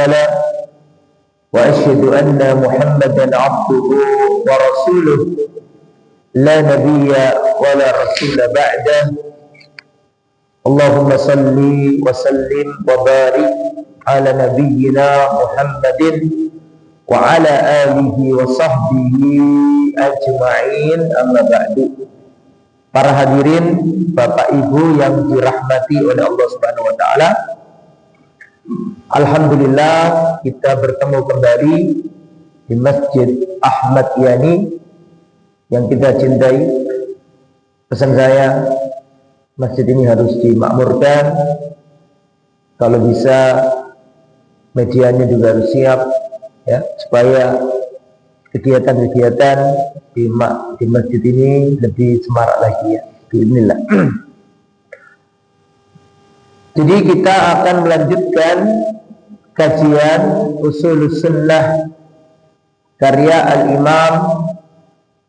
له وأشهد أن محمدا عبده ورسوله لا نبي ولا رسول بعده اللهم صل وسلم وبارك على نبينا محمد وعلى آله وصحبه ajma'in, amma ba'du. Para hadirin, Bapak Ibu yang dirahmati oleh Allah Subhanahu wa taala. Alhamdulillah kita bertemu kembali di Masjid Ahmad Yani yang kita cintai. Pesan saya, masjid ini harus dimakmurkan. Kalau bisa medianya juga harus siap ya, supaya kegiatan-kegiatan di masjid ini lebih semarak lagi ya. Bismillah. Jadi kita akan melanjutkan kajian Ushulus Sunnah karya Al-Imam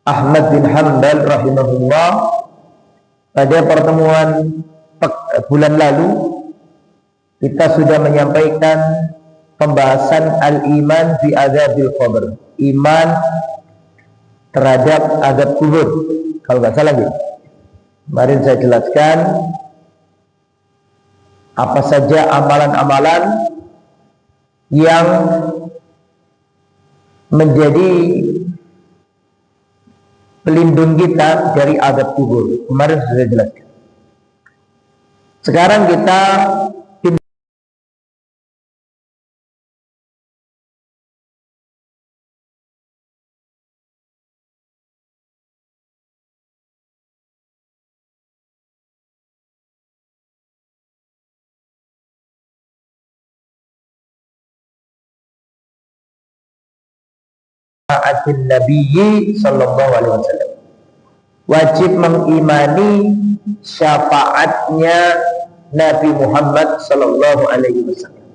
Ahmad bin Hanbal rahimahullah. Pada pertemuan bulan lalu kita sudah menyampaikan pembahasan al-iman fi adzabil qabr, iman terhadap azab kubur. Kalau nggak salah gitu. Kemarin saya jelaskan apa saja amalan-amalan yang menjadi pelindung kita dari azab kubur. Kemarin sudah jelaskan. Sekarang kita Atin Nabiyyi sallallahu alaihi wasallam. Wajib mengimani syafaatnya Nabi Muhammad sallallahu alaihi wasallam.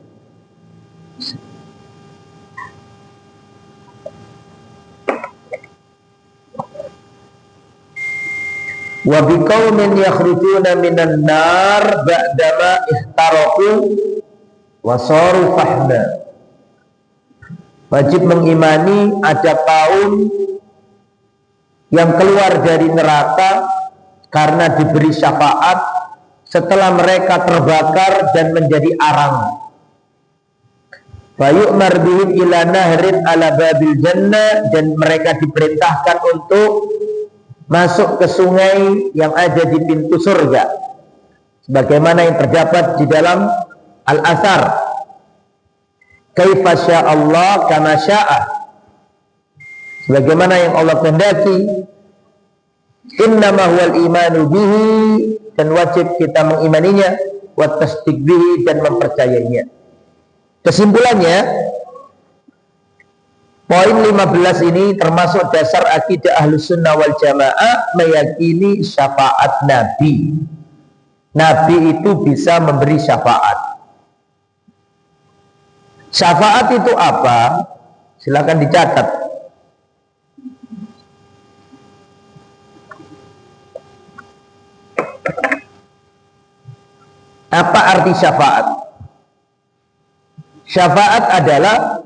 Wa biqaumin yakhrujuna minan nar ba'dama ihtaraqu wa saru fahma. Wajib mengimani ada kaum yang keluar dari neraka karena diberi syafaat setelah mereka terbakar dan menjadi arang. Fayu'mar bihim ila nahrin ala babil jannah, dan mereka diperintahkan untuk masuk ke sungai yang ada di pintu surga. Sebagaimana yang terdapat di dalam Al-Athar. Kaifa sya'allah kama sya'a, sebagaimana yang Allah kehendaki. Innama huwal imanu bihi, dan wajib kita mengimaninya, wa tasdiq bihi, dan mempercayainya. Kesimpulannya, poin 15 ini termasuk dasar akidah Ahlus Sunnah wal Jamaah, meyakini syafaat Nabi. Nabi itu bisa memberi syafaat. Syafaat itu apa? Silakan dicatat. Apa arti syafaat? Syafaat adalah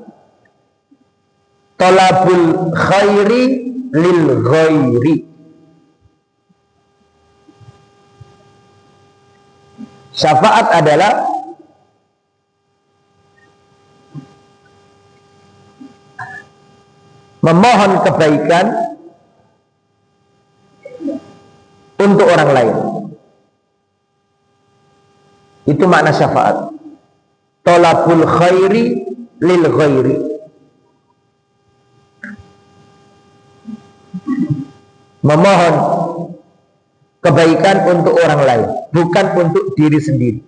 talabul khairi lil ghairi. Syafaat adalah memohon kebaikan untuk orang lain. Itu makna syafaat. Talabul khairi lil ghairi. Memohon kebaikan untuk orang lain, bukan untuk diri sendiri.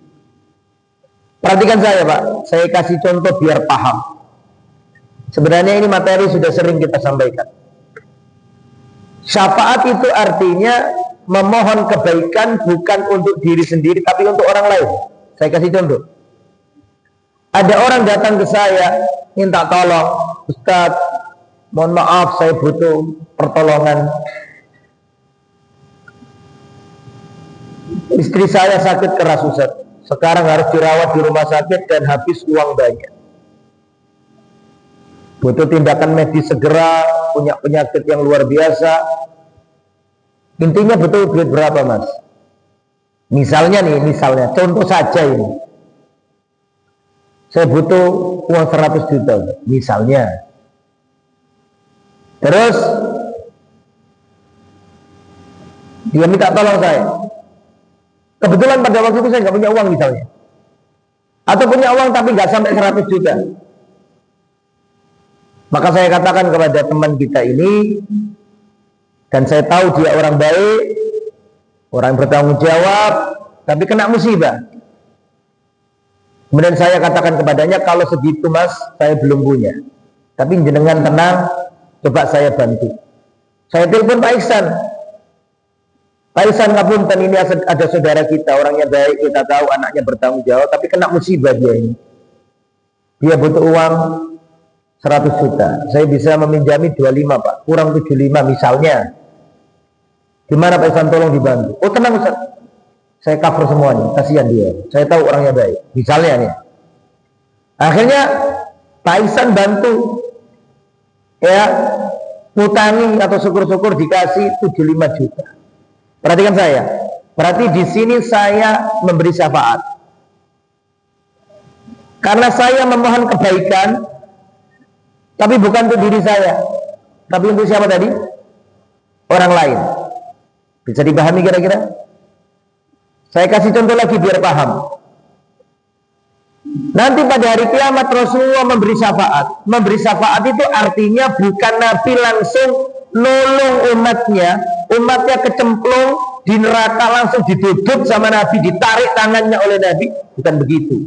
Perhatikan saya, Pak. Saya kasih contoh biar paham. Sebenarnya ini materi sudah sering kita sampaikan. Syafaat itu artinya memohon kebaikan bukan untuk diri sendiri, tapi untuk orang lain. Saya kasih contoh. Ada orang datang ke saya, minta tolong, Ustadz, mohon maaf saya butuh pertolongan. Istri saya sakit keras, Ustadz. Sekarang harus dirawat di rumah sakit dan habis uang banyak. butuh tindakan medis segera, punya penyakit yang luar biasa. Intinya butuh duit berapa, Mas? Misalnya contoh saja ini. Saya butuh uang 100 juta, misalnya. Terus dia minta tolong saya. Kebetulan pada waktu itu saya nggak punya uang misalnya. Atau punya uang tapi nggak sampai 100 juta. Maka saya katakan kepada teman kita ini, dan saya tahu dia orang baik, orang yang bertanggung jawab, tapi kena musibah. Kemudian saya katakan kepadanya, kalau segitu Mas, saya belum punya. Tapi jenengan tenang, coba saya bantu. Saya telepon Pak Ihsan. Pak Ihsan, ngapunten, ini ada saudara kita, orangnya baik, kita tahu anaknya bertanggung jawab, tapi kena musibah dia ini. Dia butuh uang 100 juta. Saya bisa meminjami 25 Pak, kurang 75 misalnya. Gimana Pak Ihsan, tolong dibantu. Oh tenang Ustaz, saya cover semuanya, kasihan dia. Saya tahu orangnya baik. Misalnya nih. Akhirnya Pak Ihsan bantu, ya, ngutangi atau syukur-syukur dikasih 75 juta. Perhatikan saya. Berarti di sini saya memberi syafaat. Karena saya memohon kebaikan, tapi bukan untuk diri saya, tapi untuk siapa tadi? Orang lain. Bisa dipahami kira-kira? Saya kasih contoh lagi biar paham. Nanti pada hari kiamat Rasulullah memberi syafaat. Memberi syafaat itu artinya bukan Nabi langsung nolong umatnya. Umatnya kecemplung di neraka langsung diduduk sama Nabi, ditarik tangannya oleh Nabi. Bukan begitu.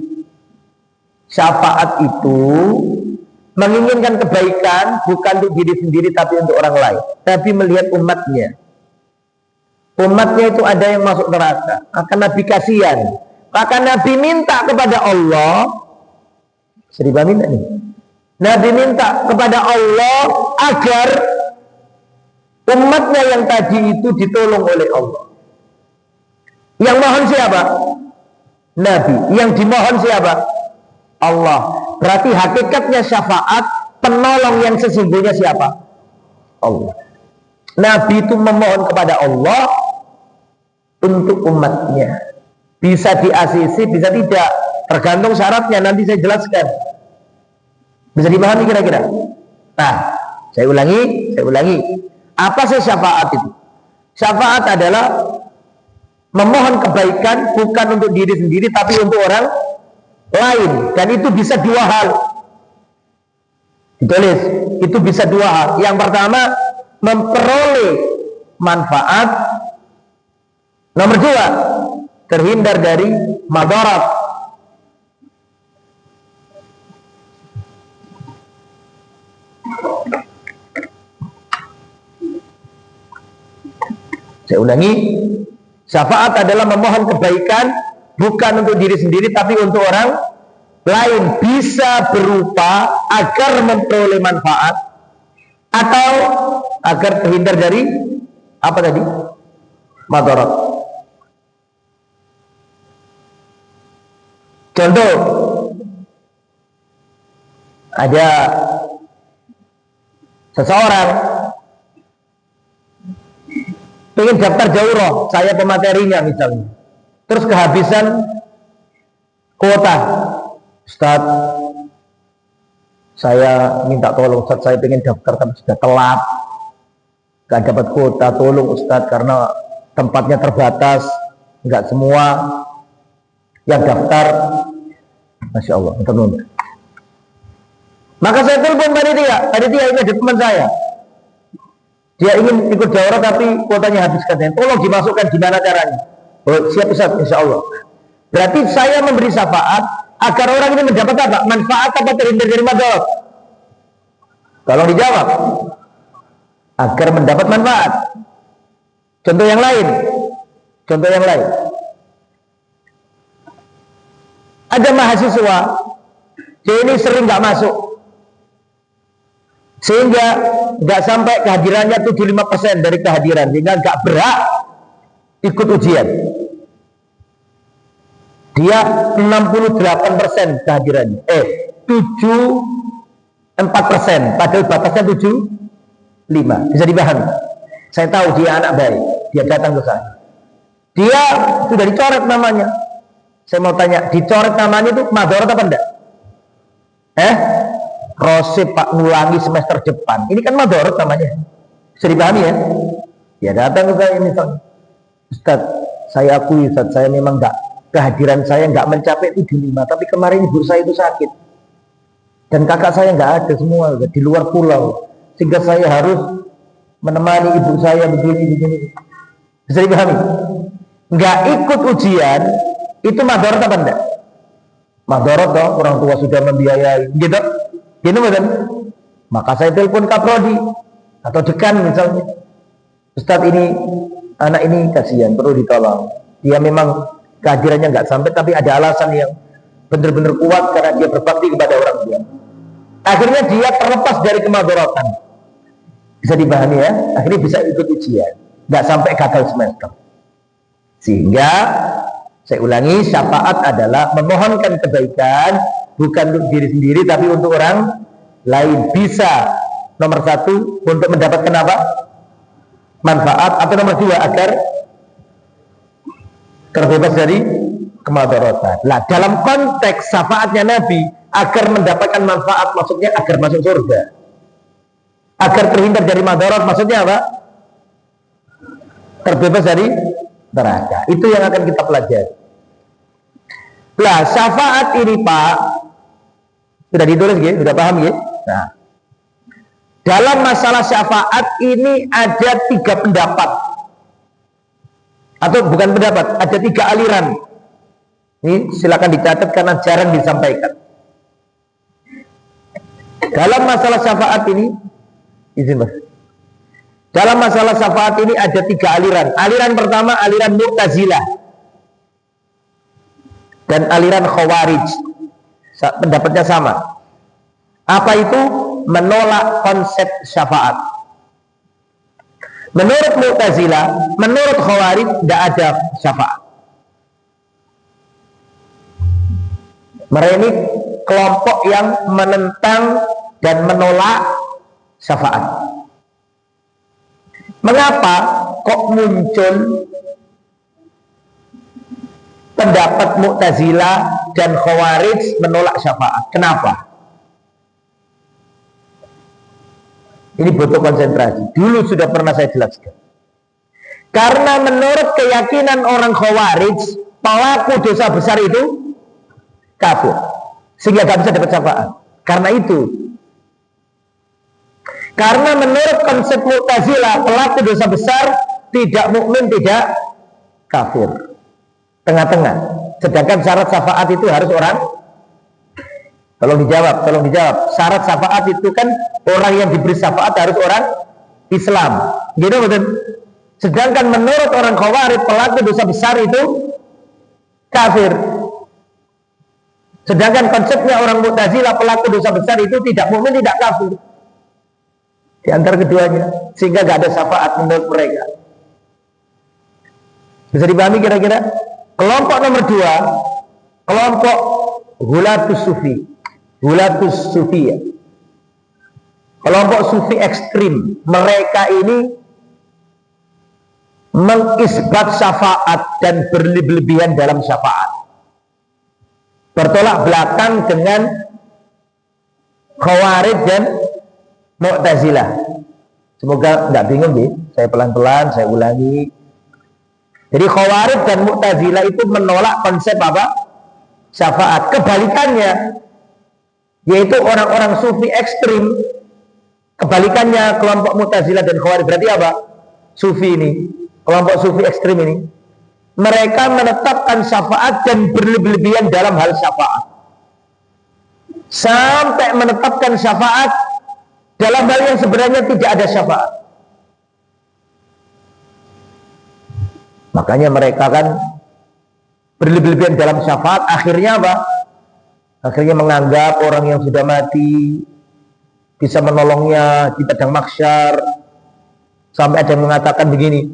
Syafaat itu menginginkan kebaikan bukan untuk diri sendiri tapi untuk orang lain. Nabi melihat umatnya. Umatnya itu ada yang masuk neraka, akan Nabi kasihan. Maka Nabi minta kepada Allah, sedih minta nih. Nabi minta kepada Allah agar umatnya yang tadi itu ditolong oleh Allah. Yang mohon siapa? Nabi. Yang dimohon siapa? Allah. Berarti hakikatnya syafaat, penolong yang sesungguhnya siapa? Allah. Nabi itu memohon kepada Allah untuk umatnya. Bisa di-ACC, bisa tidak, tergantung syaratnya, nanti saya jelaskan. Bisa dipahami kira-kira? Nah, saya ulangi. Apa sih syafaat itu? Syafaat adalah memohon kebaikan bukan untuk diri sendiri tapi untuk orang lain, dan itu bisa dua hal. Ditulis, itu bisa dua hal. Yang pertama, memperoleh manfaat. Nomor dua, terhindar dari madarat. Saya ulangi, syafaat adalah memohon kebaikan bukan untuk diri sendiri tapi untuk orang lain, bisa berupa agar memperoleh manfaat atau agar terhindar dari apa tadi? Madarat. Contoh, ada seseorang pengen daftar jauroh, saya pematerinya misalnya, terus kehabisan kuota. Ustaz, saya minta tolong Ustaz, saya pengen daftar tapi sudah telat, gak dapat kuota, tolong Ustaz karena tempatnya terbatas, nggak semua yang daftar. Masya Allah, teman-teman. Maka saya telepon panitia ini ada teman saya, dia ingin ikut daurah tapi kuotanya habis katanya, tolong dimasukkan, gimana caranya? Oh, siap Ustaz, insya Allah. Berarti saya memberi syafaat agar orang ini mendapat apa? Manfaat apa terhindar dari madarat? Tolong dijawab. Agar mendapat manfaat. Contoh yang lain. Ada mahasiswa, dia ini sering nggak masuk, sehingga nggak sampai kehadirannya 75% dari kehadiran, sehingga nggak berhak ikut ujian. Dia 68% kehadirannya, 4%, padahal batasnya 75. Bisa dipahami? Saya tahu dia anak baik, dia datang ke saya. Dia sudah dicoret namanya. Saya mau tanya, dicoret namanya itu madorot apa enggak? Rosip Pak ngulangi semester depan. Ini kan madorot namanya. Bisa dipahami ya? Dia datang ke saya misalnya, Ustaz, saya akui Ustaz, saya memang enggak, kehadiran saya enggak mencapai 75, tapi kemarin ibu saya itu sakit. Dan kakak saya enggak ada semua, di luar pulau. Sehingga saya harus menemani ibu saya begini. Bisa dipahami? Enggak ikut ujian, itu madorot apa enggak? Madorot dong, orang tua sudah membiayai. Gitu betul? Maka saya telepon kaprodi atau dekan misalnya. Ustadz, ini anak ini kasihan, perlu ditolong. Dia memang kehadirannya nggak sampai, tapi ada alasan yang benar-benar kuat karena dia berbakti kepada orang tua. Akhirnya dia terlepas dari kemadorotan. Bisa dipahami ya? Akhirnya bisa ikut ujian, nggak sampai gagal semester. Sehingga saya ulangi, syafaat adalah memohonkan kebaikan bukan untuk diri sendiri tapi untuk orang lain. Bisa nomor 1 untuk mendapatkan apa? Manfaat, atau nomor 2 agar terbebas dari kemadharatan. Nah, dalam konteks syafaatnya Nabi agar mendapatkan manfaat, maksudnya agar masuk surga, agar terhindar dari madharat, maksudnya apa? Terbebas dari neraka. Itu yang akan kita pelajari. Nah, syafaat ini Pak sudah ditulis ya, sudah paham ya? Nah, dalam masalah syafaat ini ada 3 pendapat, atau bukan pendapat, ada 3 aliran. Ini silakan dicatat karena jarang disampaikan. Dalam masalah syafaat ini, izin Mas. Dalam masalah syafaat ini ada 3 aliran. Aliran pertama aliran Mu'tazilah dan aliran Khawarij. Pendapatnya sama. Apa itu? Menolak konsep syafaat. Menurut Mu'tazilah, menurut Khawarij tidak ada syafaat. Mereka ini kelompok yang menentang dan menolak syafaat. Mengapa kok muncul pendapat Mu'tazilah dan Khawarij menolak syafaat? Kenapa? Ini butuh konsentrasi. Dulu sudah pernah saya jelaskan. Karena menurut keyakinan orang Khawarij, pelaku dosa besar itu kafir, sehingga tidak bisa dapat syafaat. Karena itu, karena menurut konsep Mu'tazilah, pelaku dosa besar tidak mukmin, tidak kafir, tengah-tengah. Sedangkan syarat syafaat itu harus orang, tolong dijawab. Syarat syafaat itu kan orang yang diberi syafaat harus orang Islam, gitu betul? Sedangkan menurut orang Khawarij, pelaku dosa besar itu kafir. Sedangkan konsepnya orang Mu'tazilah, pelaku dosa besar itu tidak mukmin, tidak kafir. Di antara keduanya, sehingga gak ada syafaat menurut mereka. Bisa dipahami kira-kira? Kelompok nomor 2, kelompok Hulatus Sufi. Hulatus Sufi ya. Kelompok Sufi ekstrim. Mereka ini mengisbat syafaat dan berlebihan dalam syafaat. Bertolak belakang dengan Khawarij dan Mu'tazilah. Semoga nggak bingung nih, saya pelan-pelan saya ulangi. Jadi Khawarij dan Mu'tazilah itu menolak konsep apa? Syafaat. Kebalikannya, yaitu orang-orang Sufi ekstrim. Kebalikannya kelompok Mu'tazilah dan Khawarij. Berarti apa? Sufi ini, kelompok Sufi ekstrim ini, mereka menetapkan syafaat dan berlebihan dalam hal syafaat, sampai menetapkan syafaat dalam hal yang sebenarnya tidak ada syafaat. Makanya mereka kan berlebihan dalam syafaat. Akhirnya apa? Akhirnya menganggap orang yang sudah mati bisa menolongnya di padang mahsyar. Sampai ada yang mengatakan begini,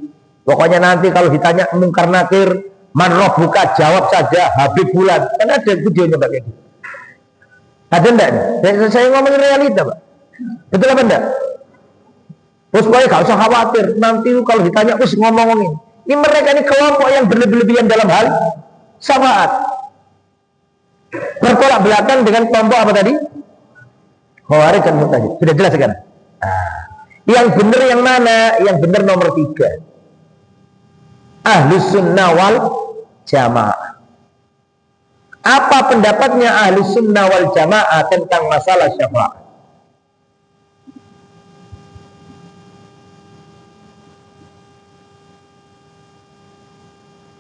pokoknya nanti kalau ditanya mungkar nakir, man rabbuka, jawab saja Habib Bulan. Kan ada videonya pakai gitu. Ada enggak? Saya ngomongin realita, Pak. Betul apa enggak? Terus pokoknya gak usah khawatir. Nanti kalau ditanya, ngomongin. Ini mereka ini kelompok yang berlebihan dalam hal syafaat. Bertolak belakang dengan kelompok apa tadi? Khawarij dan Mu'tazilah. Sudah jelas kan? Yang benar yang mana? Yang benar nomor 3. Ahlus Sunnah wal Jamaah. Apa pendapatnya Ahlus Sunnah wal Jamaah tentang masalah syafaat?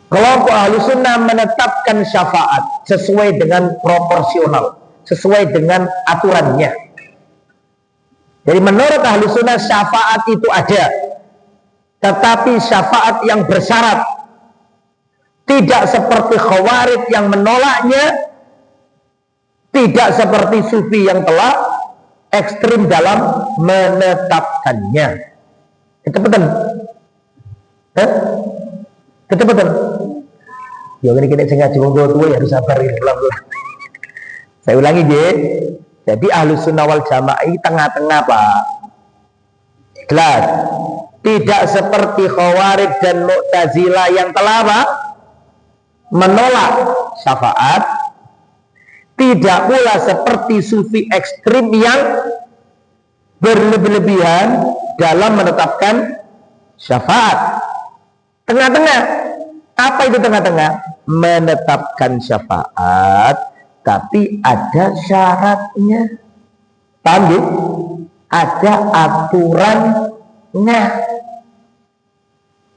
Kelompok Ahlus Sunnah menetapkan syafaat sesuai dengan proporsional, sesuai dengan aturannya. Jadi menurut Ahlus Sunnah syafaat itu ada, tetapi syafaat yang bersyarat, tidak seperti Khawarij yang menolaknya, tidak seperti Sufi yang telah ekstrim dalam menetapkannya. Itu betul. Itu betul. Ya ini kita sengaja ngomong tua harus sabar ini pelan-pelan. Saya ulangi je. Jadi Ahlus Sunnah wal Jamaah ini tengah-tengah, Pak. Jelas. Tidak seperti Khawarij dan Mu'tazilah yang telah apa? Menolak syafaat. Tidak pula seperti Sufi ekstrim yang berlebihan dalam menetapkan syafaat. Tengah-tengah. Apa itu tengah-tengah? Menetapkan syafaat, tapi ada syaratnya. Paham ya? Ada aturannya.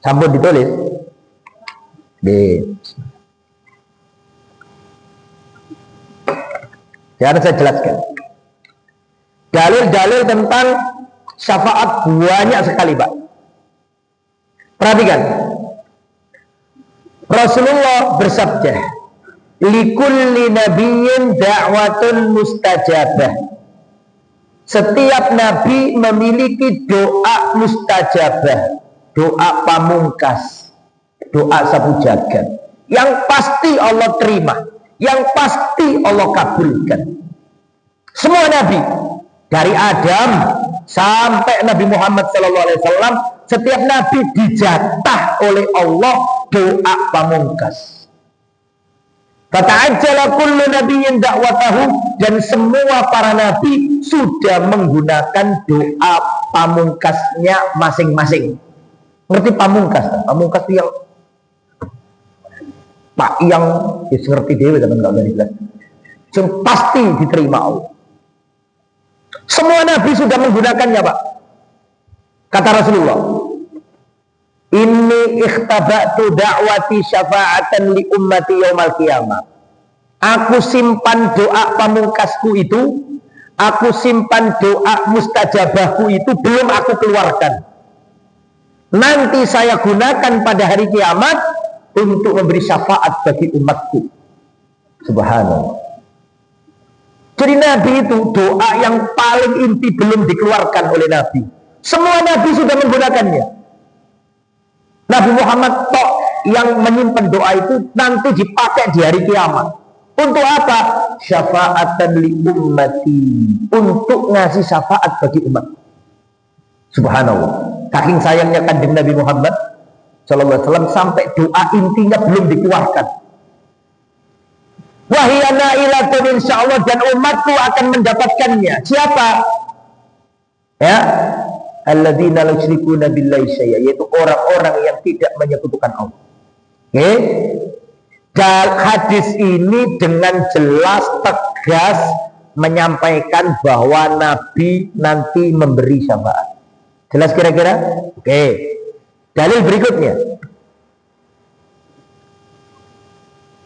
Sampun ditulis. Sekarang saya jelaskan. Dalil-dalil tentang syafaat banyak sekali, Pak. Perhatikan. Rasulullah bersabda, likulli nabiyyin da'watun mustajabah. Setiap nabi memiliki doa mustajabah, doa pamungkas, doa sapu jagat, yang pasti Allah terima, yang pasti Allah kabulkan. Semua nabi, dari Adam sampai Nabi Muhammad SAW, setiap nabi dijatah oleh Allah doa pamungkas. Fata'ajjala kullu nabiyyin da'watahu, dan semua para nabi sudah menggunakan doa pamungkasnya masing-masing. Ngerti pamungkas? Pamungkas yang Pak yang ngerti dewe teman-teman dari kelas. Pasti diterima Allah. Semua nabi sudah menggunakannya, Pak. Kata Rasulullah, inni ikhtaba'tu da'wati syafa'atan li ummati yaumal qiyamah. Aku simpan doa pamungkasku itu, aku simpan doa mustajabahku itu, belum aku keluarkan. Nanti saya gunakan pada hari kiamat untuk memberi syafaat bagi umatku. Subhanallah. Jadi Nabi itu doa yang paling inti belum dikeluarkan oleh Nabi. Semua Nabi sudah menggunakannya. Nabi Muhammad tok yang menyimpan doa itu nanti dipakai di hari kiamat. Untuk apa? Syafa'atan li ummati. Untuk ngasih syafaat bagi umat. Subhanallah. Saking sayangnya kanjeng Nabi Muhammad SAW sampai doa intinya belum dikeluarkan. Wahyana ilatun insyaallah, dan umatku akan mendapatkannya. Siapa? Ya, alladzina la yusyrikuna billahi syai'a, yaitu orang-orang yang tidak menyekutukan Allah. Oke? Dan hadis ini dengan jelas tegas menyampaikan bahwa Nabi nanti memberi syafaat. Jelas kira-kira? Oke. Dalil berikutnya.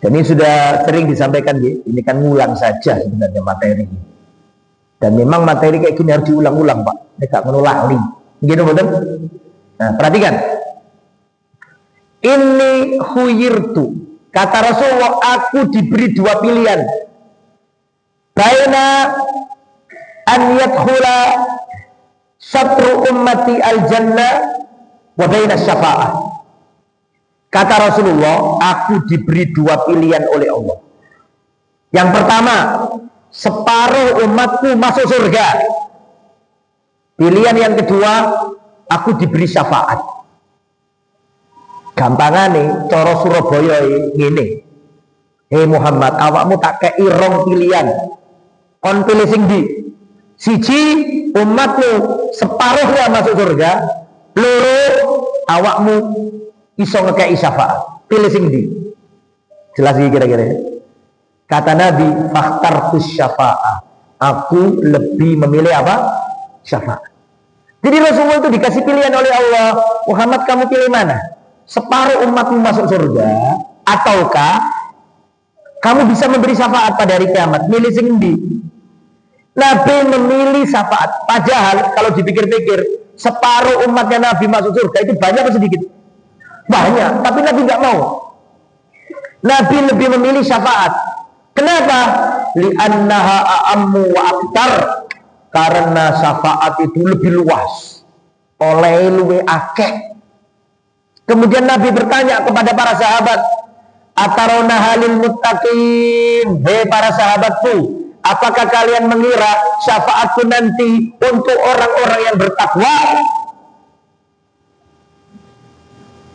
Dan ini sudah sering disampaikan, ini kan ngulang saja sebenarnya materi ini. Dan memang materi kayak gini harus diulang-ulang, Pak. Ini gak menolak nih. Gitu betul? Nah, perhatikan. Ini khuyirtu. Kata Rasulullah, aku diberi dua pilihan. Baina an yadkhula syatru ummati al-jannah wa baina syafa'ah. Kata Rasulullah, aku diberi dua pilihan oleh Allah. Yang pertama, separuh umatku masuk surga. Pilihan yang kedua, aku diberi syafaat. Gampangane cara Surabaya ngene. Hei Muhammad, awakmu tak kei rong pilihan. Kon pilih sing ndi? Siji, umatmu separuhnya masuk surga. Loro, awakmu iso ngekei syafaat. Pilih sing ndi? Jelas iki kira-kira. Kata Nabi, fakhtartus syafa'ah. Aku lebih memilih apa? Syafaat. Jadi Rasulullah itu dikasih pilihan oleh Allah. Muhammad, kamu pilih mana? Separuh umatmu masuk surga, ataukah kamu bisa memberi syafaat pada hari kiamat? Milih sing ndi? Nabi memilih syafaat. Padahal kalau dipikir-pikir, separuh umatnya Nabi masuk surga itu banyak atau sedikit? Banyak. Tapi Nabi nggak mau. Nabi lebih memilih syafaat. Kenapa? Li'annaha a'ammu wa aktar. Karena syafaat itu lebih luas, oleh luwe akeh. Kemudian Nabi bertanya kepada para sahabat, Atarona halil muttaqin, hei para sahabatku, apakah kalian mengira syafaatku nanti untuk orang-orang yang bertakwa?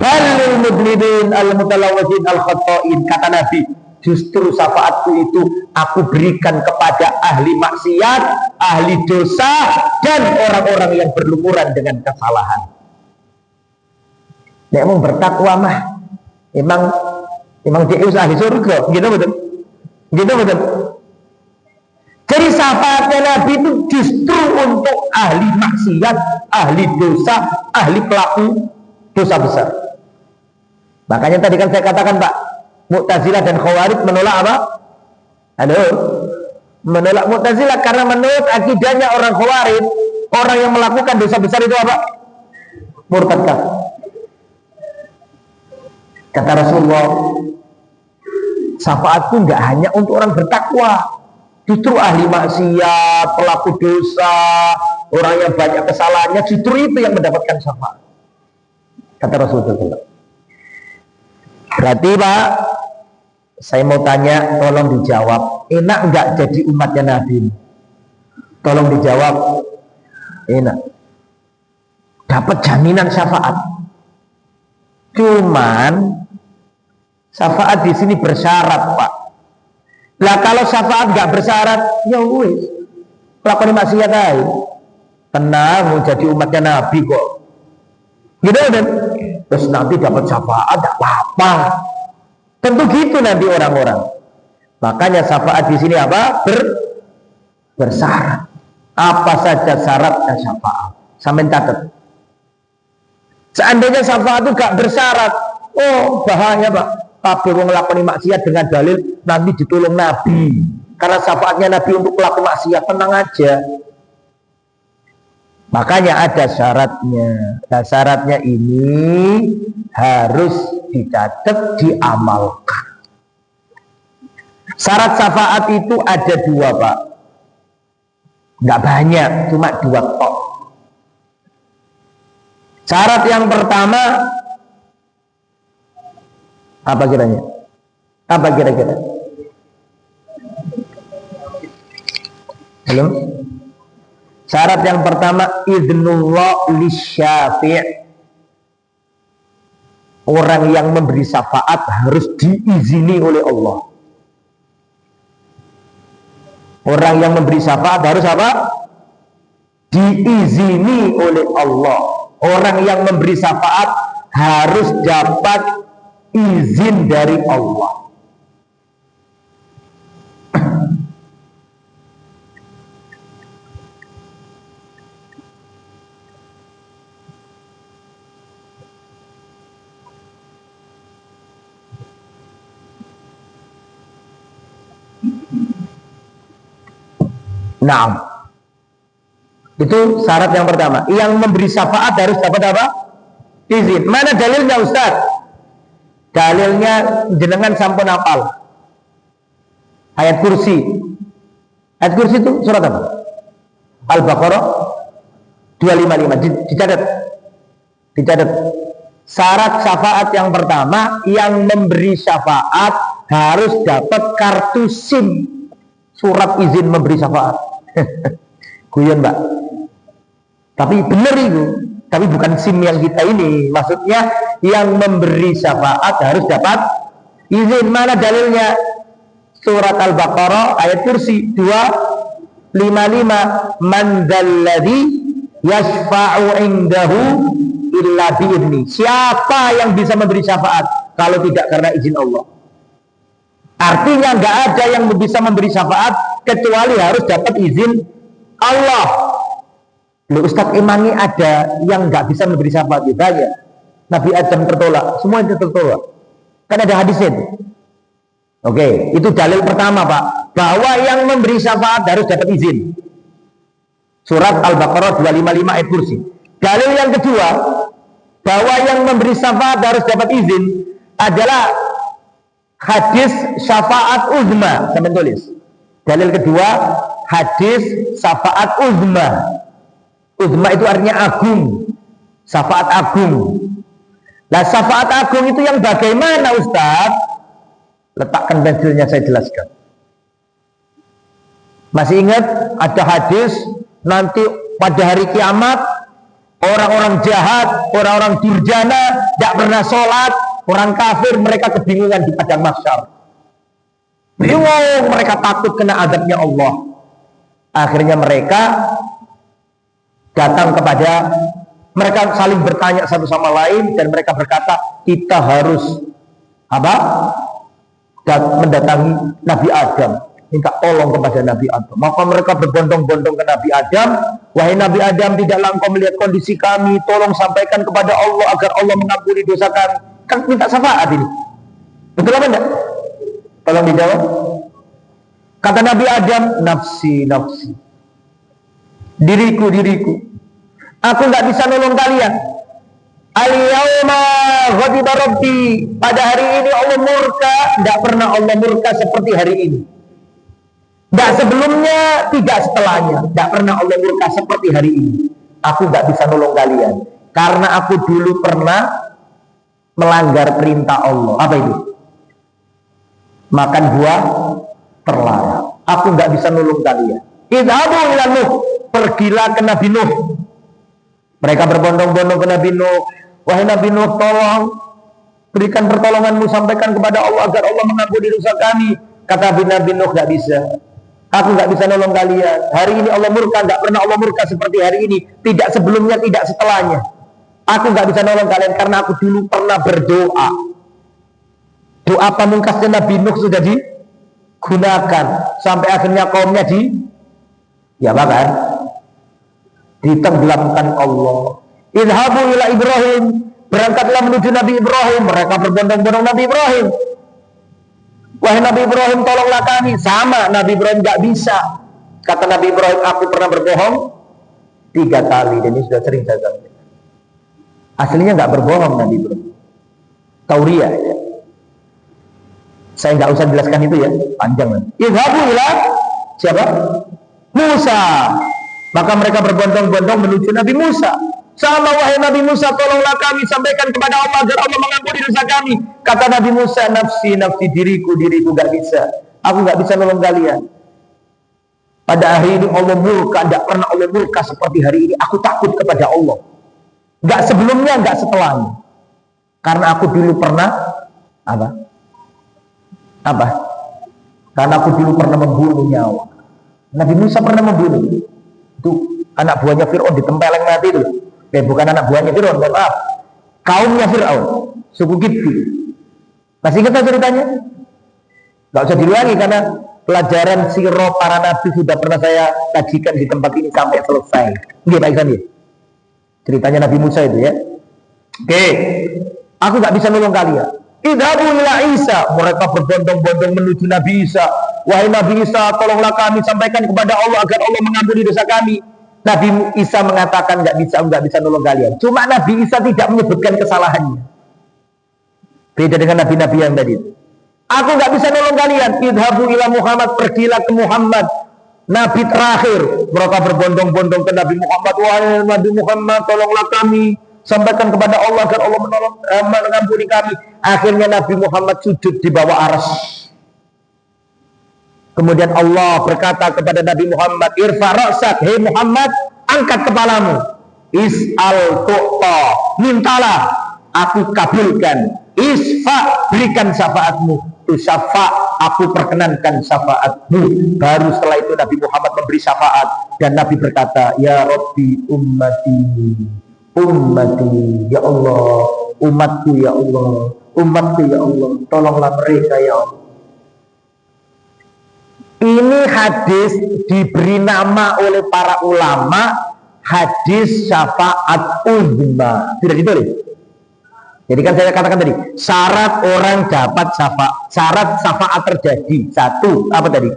Balil mudlibin al-mutalawajin al-khatta'in. Kata Nabi, justru syafaatku itu aku berikan kepada ahli maksiat, ahli dosa, dan orang-orang yang berlumuran dengan kesalahan. Nek mau bertakwa mah emang dia ahli surga, gitu betul? Gitu betul? Jadi syafaatnya Nabi itu justru untuk ahli maksiat, ahli dosa, ahli pelaku dosa besar. Makanya tadi kan saya katakan Pak, Mu'tazilah dan Khawarij menolak apa? Halo? Menolak Mu'tazilah karena menurut akidahnya orang Khawarij, orang yang melakukan dosa besar itu apa? Murtad kafir. Kata Rasulullah, syafaatku nggak hanya untuk orang bertakwa, justru ahli maksiat, pelaku dosa, orang yang banyak kesalahannya, justru itu yang mendapatkan syafaat. Kata Rasulullah. Berarti Pak, saya mau tanya, tolong dijawab, enak nggak jadi umatnya Nabi? Tolong dijawab, enak. Dapat jaminan syafaat. Cuman syafaat di sini bersyarat Pak. Lah kalau syafaat nggak bersyarat, ya wis, lakoni maksiat aja. Tenang, mau jadi umatnya Nabi kok. Gitu kan? Terus nanti dapat syafaat, tidak apa-apa. Tentu gitu nanti orang-orang. Makanya syafaat di sini apa? Bersyarat. Apa saja syaratnya syafaat? Sampai catat. Seandainya syafaat itu gak bersyarat, oh bahaya Pak. Kabeh wong nglakoni maksiat dengan dalil nanti ditolong Nabi. Karena syafaatnya Nabi untuk pelaku maksiat, tenang aja. Makanya ada syaratnya. Nah, syaratnya ini harus dicatat, diamalkan. Syarat syafaat itu ada dua Pak. Nggak banyak, cuma dua tok. Syarat yang pertama apa kiranya? Apa kira-kira? Belum? Syarat yang pertama, idznullah lisyafi'. Orang yang memberi syafaat harus diizini oleh Allah. Orang yang memberi syafaat harus apa? Diizini oleh Allah. Orang yang memberi syafaat harus dapat izin dari Allah. Nah, itu syarat yang pertama. Yang memberi syafaat harus dapat apa? Izin. Mana dalilnya Ustaz? Dalilnya jenengan sampun hafal. Ayat kursi. Ayat kursi itu surat apa? Al-Baqarah 255. Dicatat. Dicatat. Syarat syafaat yang pertama, yang memberi syafaat harus dapat kartu SIM. surat izin memberi syafaat. Guyon Mbak. Tapi benar itu. Tapi bukan SIM yang kita ini. Maksudnya yang memberi syafaat harus dapat izin. Mana dalilnya? Surat Al-Baqarah ayat kursi 255. Man dzalladzi yashfa'u indahu illa bi'izni. Siapa yang bisa memberi syafaat kalau tidak karena izin Allah? Artinya nggak ada yang bisa memberi syafaat kecuali harus dapat izin Allah. Loh, Ustadz, emangnya ada yang nggak bisa memberi syafaat? Banyak. Nabi Adam tertolak, semua itu tertolak. Kan ada hadisnya itu. Oke, itu dalil pertama Pak, bahwa yang memberi syafaat harus dapat izin. Surat Al-Baqarah 255 ayat kursi. Dalil yang kedua, bahwa yang memberi syafaat harus dapat izin adalah hadis syafaat uzma. Saya tulis. Dalil kedua, hadis syafaat uzma. Uzma itu artinya agung, syafaat agung. Nah, syafaat agung itu yang bagaimana Ustaz? Letakkan pensilnya, saya jelaskan. Masih ingat ada hadis nanti pada hari kiamat orang-orang jahat, orang-orang durjana, tidak pernah sholat, orang kafir, mereka kebingungan di padang mahsyar. Bingung, mereka takut kena azabnya Allah. Akhirnya mereka datang kepada, mereka saling bertanya satu sama lain, dan mereka berkata, kita harus mendatangi Nabi Adam, minta tolong kepada Nabi Adam. Maka mereka berbondong-bondong ke Nabi Adam. Wahai Nabi Adam, tidaklah engkau melihat kondisi kami, tolong sampaikan kepada Allah agar Allah mengampuni dosa kami. Kan minta syafaat ini. Betul apa enggak? Tolong dijawab. Kata Nabi Adam, nafsi, nafsi, diriku, diriku, aku nggak bisa nolong kalian. Al-yawma ghadiba rabbi, pada hari ini Allah murka. Tidak pernah Allah murka seperti hari ini. Tidak sebelumnya, tidak setelahnya. Tidak pernah Allah murka seperti hari ini. Aku nggak bisa nolong kalian karena aku dulu pernah melanggar perintah Allah. Apa itu? Makan buah terlarang. Aku nggak bisa nolong kalian. Idhabu ila Nuh, pergilah ke Nabi Nuh. Mereka berbondong-bondong ke Nabi Nuh. Wahai Nabi Nuh, tolong berikan pertolonganmu, sampaikan kepada Allah agar Allah mengampuni dosa kami. Kata Nabi Nuh, nggak bisa. Aku nggak bisa nolong kalian. Hari ini Allah murka, nggak pernah Allah murka seperti hari ini. Tidak sebelumnya, tidak setelahnya. Aku nggak bisa nolong kalian karena aku dulu pernah berdoa. Doa pamungkasnya Nabi Nuh sudah digunakan sampai akhirnya kaumnya ditenggelamkan Allah. Idhabu ila Ibrahim, berangkatlah menuju Nabi Ibrahim. Mereka berbondong-bondong Nabi Ibrahim. Wahai Nabi Ibrahim, tolonglah kami. Sama, Nabi Ibrahim nggak bisa. Kata Nabi Ibrahim, aku pernah berbohong 3 kali, dan ini sudah sering saya sampaikan. Aslinya nggak berbohong Nabi Ibrahim, Tauria ya. Saya nggak usah jelaskan itu ya, panjang. Idhabu ila siapa? Musa. Maka mereka berbondong-bondong menuju Nabi Musa. Sama, wahai Nabi Musa, tolonglah kami, sampaikan kepada Allah agar Allah mengampuni dosa kami. Kata Nabi Musa, nafsi, nafsi, diriku, diriku, gak bisa. Aku gak bisa nolong kalian. Pada hari ini Allah murka, tidak pernah Allah murka seperti hari ini. Aku takut kepada Allah. Gak sebelumnya, gak setelahnya. Karena aku dulu pernah apa? Karena aku dulu pernah membunuh nyawa. Nabi Musa pernah membunuh. Itu anak buahnya Fir'aun ditempeleng mati itu. Bukan anak buahnya Fir'aun, maaf. Kaumnya Fir'aun, suku Kipti. Masih ingat ceritanya? Gak usah diulangi karena pelajaran sirah para nabi sudah pernah saya kajikan di tempat ini sampai selesai. Ini Pak Iksan ya? Ceritanya Nabi Musa itu ya. Oke, aku gak bisa nolong kalian. Idhabu ila Isa, mereka berbondong-bondong menuju Nabi Isa. Wahai Nabi Isa, tolonglah kami, sampaikan kepada Allah agar Allah mengampuni dosa kami. Nabi Isa mengatakan nggak bisa nolong kalian. Cuma Nabi Isa tidak menyebutkan kesalahannya. Beda dengan nabi-nabi yang tadi. Aku nggak bisa nolong kalian. Idhabu ila Muhammad, pergilah ke Muhammad, Nabi terakhir. Mereka berbondong-bondong ke Nabi Muhammad. Wahai Nabi Muhammad, tolonglah kami, sampaikan kepada Allah agar Allah mengampuni kami. Akhirnya Nabi Muhammad sujud di bawah arsy. Kemudian Allah berkata kepada Nabi Muhammad, irfa ra'sak, hei Muhammad, angkat kepalamu. Is'al tu'ta, mintalah, aku kabulkan. Isfa, berikan syafaatmu. Tu syafa, aku perkenankan syafaatmu. Baru setelah itu Nabi Muhammad memberi syafaat. Dan Nabi berkata, ya Rabbi ummati, ummati, ya Allah, umatku ya Allah, umatku ya Allah, tolonglah mereka ya Allah. Ini hadis diberi nama oleh para ulama hadis syafaat uzma. Tidak ditulis. Jadi kan saya katakan tadi, syarat orang dapat syarat syafaat terjadi. Satu, apa tadi?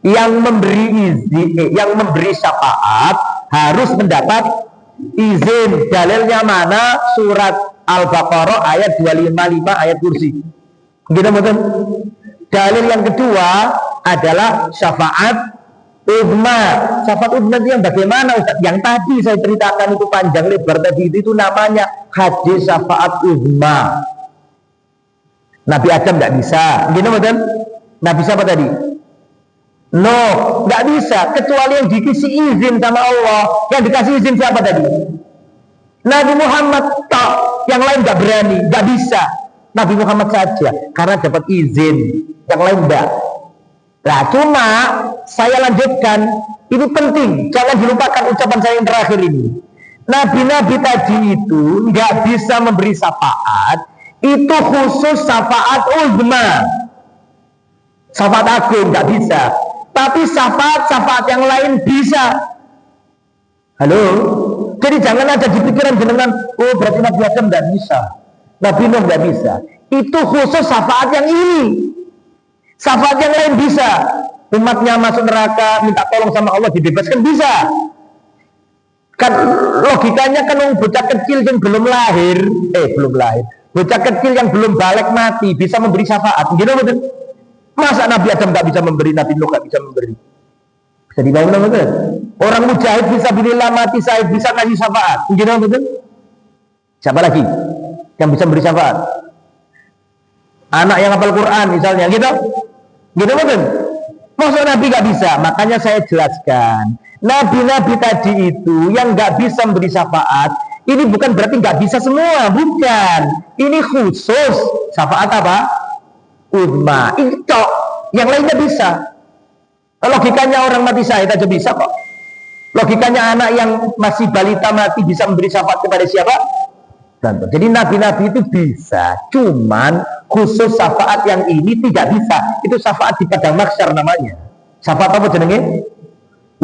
Yang memberi izin, yang memberi syafaat harus mendapat izin. Dalilnya mana? Surat Al-Baqarah ayat 255 ayat kursi. Gitu betul? Dalil yang kedua adalah syafaat uzma. Syafaat uzma itu yang bagaimana Ustaz? Yang tadi saya ceritakan itu panjang lebar tadi itu namanya hadis syafaat uzma. Nabi Adam tidak bisa. Gitu betul? Nabi siapa tadi? No, nggak bisa kecuali yang dikasih izin sama Allah. Yang dikasih izin siapa tadi? Nabi Muhammad. Tak, yang lain nggak berani, nggak bisa. Nabi Muhammad saja karena dapat izin, yang lain enggak. Nah, cuma saya lanjutkan, ini penting, jangan dilupakan ucapan saya yang terakhir ini. Nabi-nabi tadi itu nggak bisa memberi syafaat, itu khusus syafaat uzma, syafaat agung nggak bisa. Tapi syafaat yang lain bisa. Halo, jadi jangan ada di pikiran jenengan, oh berarti Nabi Adam nggak bisa. Nabi Nuh nggak bisa. Itu khusus syafaat yang ini. Syafaat yang lain bisa. Umatnya masuk neraka, minta tolong sama Allah, dibebaskan bisa. Kan logikanya kan bocah kecil yang belum lahir, bocah kecil yang belum balik mati bisa memberi syafaat. Gitu betul? Masa Nabi Adam nggak bisa memberi, Nabi Nuh nggak bisa memberi? Bisa dibangun betul? Orang mujahid bisa bilillah mati syahid bisa kasih syafaat. Gitu betul? Siapa lagi yang bisa beri syafaat? Anak yang hafal Quran misalnya, gitu betul? Maksud Nabi gak bisa. Makanya saya jelaskan, Nabi-Nabi tadi itu yang gak bisa memberi syafaat, ini bukan berarti gak bisa semua, bukan. Ini khusus syafaat apa? Uzma. Itu yang lainnya bisa. Logikanya orang mati syahid aja bisa kok. Logikanya anak yang masih balita mati bisa memberi syafaat kepada siapa? Jadi nabi-nabi itu bisa, cuman khusus syafaat yang ini tidak bisa. Itu syafaat di padang mahsyar namanya. Syafaat apa jenenge?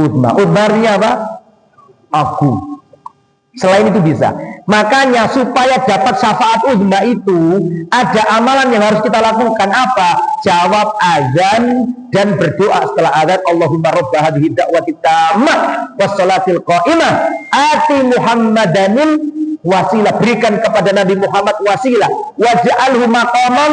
Uzma. Uzma artinya apa? Aku. Selain itu bisa. Makanya supaya dapat syafaat uzma itu ada amalan yang harus kita lakukan. Apa? Jawab azan dan berdoa setelah azan. Allahumma rabba hadhihi da'wati tammah wassalatil qa'imah ati Muhammadanil wasilah, berikan kepada Nabi Muhammad wasilah, waj'alhu maqaman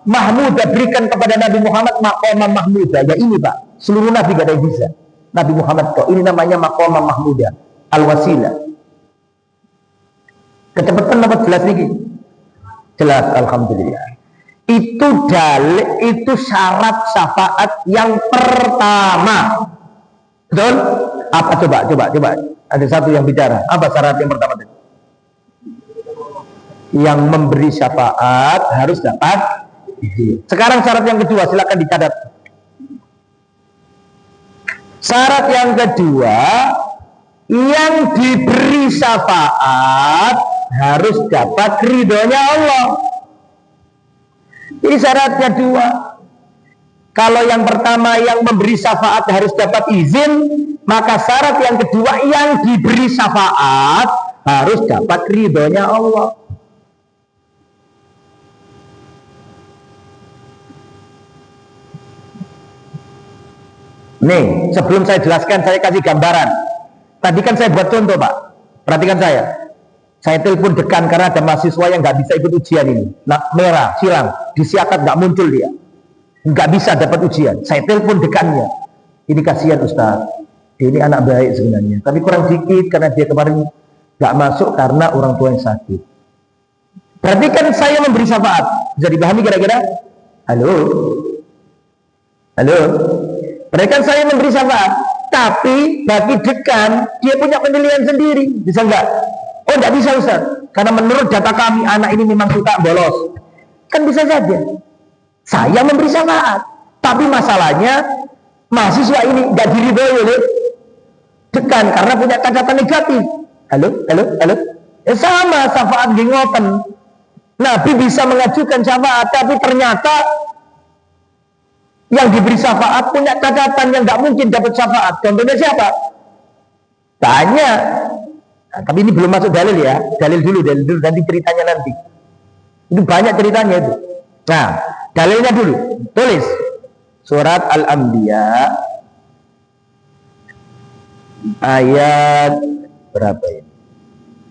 mahmuda, berikan kepada Nabi Muhammad maqaman mahmuda. Ya ini Pak, seluruh Nabi gak ada yang bisa. Nabi Muhammad kok, ini namanya maqaman mahmuda, al-wasilah. Kecepatan dapat jelas nih? Jelas, alhamdulillah. Itu dalil, itu syarat syafaat yang pertama. Betul? Apa coba? Ada satu yang bicara. Apa syarat yang pertama tadi? Yang memberi syafaat harus dapat izin. Sekarang syarat yang kedua, silakan dicatat. Syarat yang kedua, yang diberi syafaat harus dapat ridhonya Allah. Ini syaratnya dua. Kalau yang pertama yang memberi syafaat harus dapat izin, maka syarat yang kedua yang diberi syafaat harus dapat ridhonya Allah. Nih, sebelum saya jelaskan, saya kasih gambaran. Tadi kan saya buat contoh, Pak. Perhatikan saya. Saya telepon dekan karena ada mahasiswa yang nggak bisa ikut ujian ini. Nah, merah, silang, disiakat nggak muncul dia. Nggak bisa dapat ujian. Saya telepon dekannya. Ini kasihan Ustaz. Ini anak baik sebenarnya. Tapi kurang dikit karena dia kemarin nggak masuk karena orang tua yang sakit. Berarti kan saya memberi syafaat. Bisa dipahami kira-kira? Halo? Halo, mereka saya memberi syafaat, tapi bagi dekan dia punya penilaian sendiri, bisa enggak? Oh, enggak bisa Ustaz, karena menurut data kami anak ini memang suka bolos. Kan bisa saja. Saya memberi syafaat, tapi masalahnya mahasiswa ini enggak diridhoi oleh dekan karena punya catatan negatif. Halo. Sama syafaat nggih ngoten. Nabi bisa mengajukan syafaat, tapi ternyata yang diberi syafaat punya catatan yang nggak mungkin dapat syafaat. Contohnya siapa? Tanya. Nah, tapi ini belum masuk dalil ya. Dalil dulu nanti ceritanya nanti. Itu banyak ceritanya itu. Nah, dalilnya dulu. Tulis surat Al-Anbiya ayat berapa ini?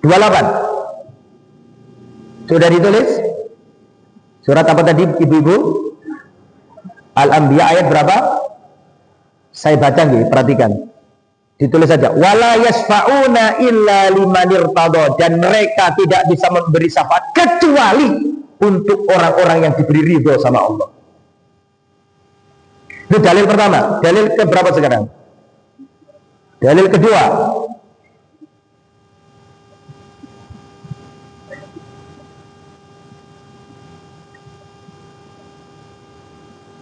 28. Sudah ditulis? Surat apa tadi ibu-ibu? Al-Anbiya ayat berapa? Saya baca nggih, perhatikan. Ditulis saja. Wala yasfa'una illa liman irtada, dan mereka tidak bisa memberi syafaat kecuali untuk orang-orang yang diberi ridho sama Allah. Itu dalil pertama. Dalil ke berapa sekarang? Dalil kedua.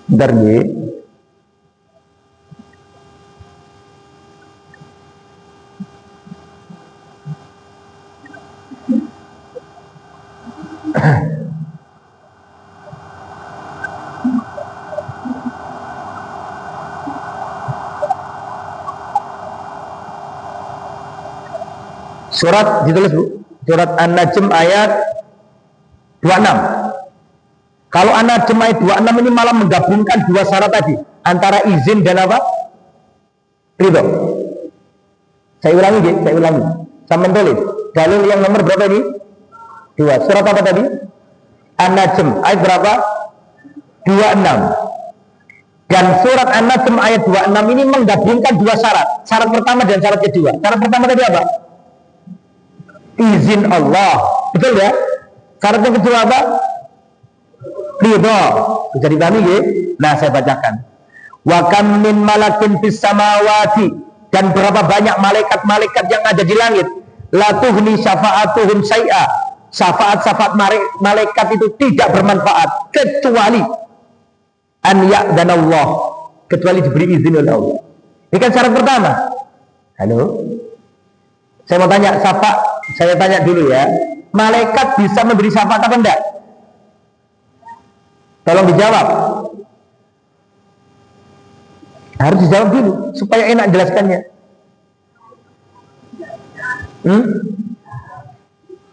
Bentar nih. Surat ditulis Bu. Surat An-Najm ayat 26. Kalau An-Najm ayat 26 ini malah menggabungkan dua syarat tadi, antara izin dan apa? Ridho. Saya ulangi. Sampai tulis. Dalil yang nomor berapa ini? 2. Surat apa tadi? An-Najm ayat berapa? 26. Dan surat An-Najm ayat 26 ini menggabungkan dua syarat. Syarat pertama dan syarat kedua. Syarat pertama tadi apa? Izin Allah. Betul ya? Syarat yang kedua apa? Ridho. Bisa dipahami ya? Nah, saya bacakan. Wa kam min malakin fis samawati, dan berapa banyak malaikat-malaikat yang ada di langit, la tughni syafa'atuhum syai'a, syafaat-syafaat malaikat itu tidak bermanfaat kecuali an ya'dan Allah, kecuali diberi izin oleh Allah. Ini kan syarat pertama. Halo, saya mau tanya, saya tanya dulu ya, malaikat bisa memberi syafaat apa enggak? Tolong dijawab. Harus dijawab dulu supaya enak jelaskannya.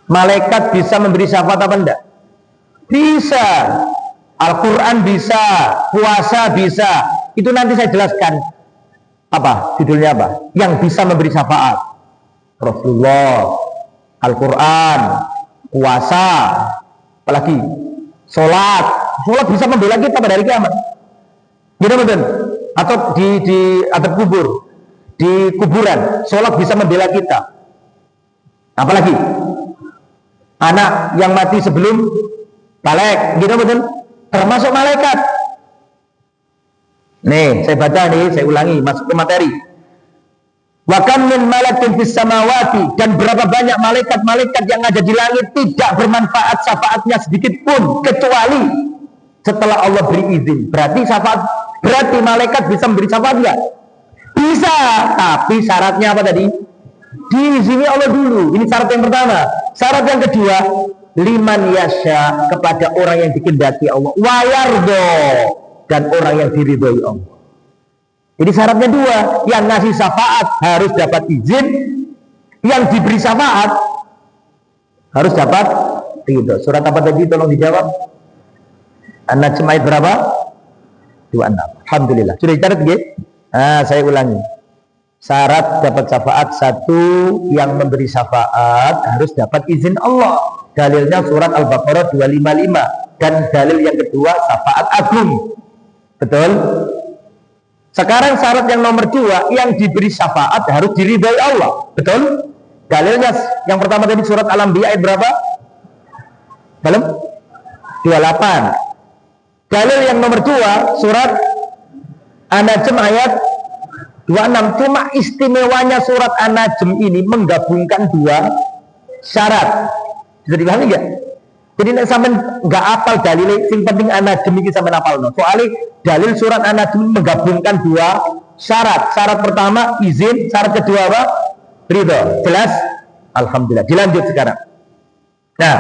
Malaikat bisa memberi syafaat apa enggak? Bisa. Al-Quran bisa, puasa bisa. Itu nanti saya jelaskan. Apa? Judulnya apa? Yang bisa memberi syafaat. Rasulullah, Al-Quran, puasa, apalagi sholat bisa membela kita pada hari kiamat. Gitu betul? Atau di atap kubur, di kuburan, sholat bisa membela kita. Apalagi anak yang mati sebelum balik, gitu betul? Termasuk malaikat. Nih, saya baca nih, saya ulangi, masuk ke materi. Wa kam min malakin fis samawati, dan berapa banyak malaikat-malaikat yang ada di langit tidak bermanfaat syafaatnya sedikit pun kecuali setelah Allah beri izin. Berarti malaikat bisa memberi syafaat enggak? Bisa, tapi syaratnya apa tadi? Diizini Allah dulu. Ini syarat yang pertama. Syarat yang kedua, liman yasha, kepada orang yang dikehendaki Allah, wa yardo, dan orang yang diridhoi Allah. Jadi syaratnya dua, yang ngasih syafaat harus dapat izin, yang diberi syafaat harus dapat ridho. Surat apa tadi? Tolong dijawab. An-Najm ayat berapa? 26. Alhamdulillah. Sudah dicatat nggih? Nah, saya ulangi. Syarat dapat syafaat satu, yang memberi syafaat harus dapat izin Allah. Dalilnya surat Al-Baqarah 255. Dan dalil yang kedua, syafaat agung. Betul? Sekarang syarat yang nomor 2, yang diberi syafaat harus diridhai Allah. Betul? Dalilnya yang pertama tadi surat Al-Anbiya ayat berapa? Belum? 28. Dalil yang nomor 2 surat An-Najm ayat 26. Cuma istimewanya surat An-Najm ini menggabungkan dua syarat. Bisa dipahami nggak? Jadi nek sampean nggak apal dalil, sing penting An-Najm iki sampean apalno. Soalnya dalil surat An-Najm menggabungkan dua syarat. Syarat pertama izin, syarat kedua apa? Ridho. Jelas? Alhamdulillah. Dilanjut sekarang. Nah,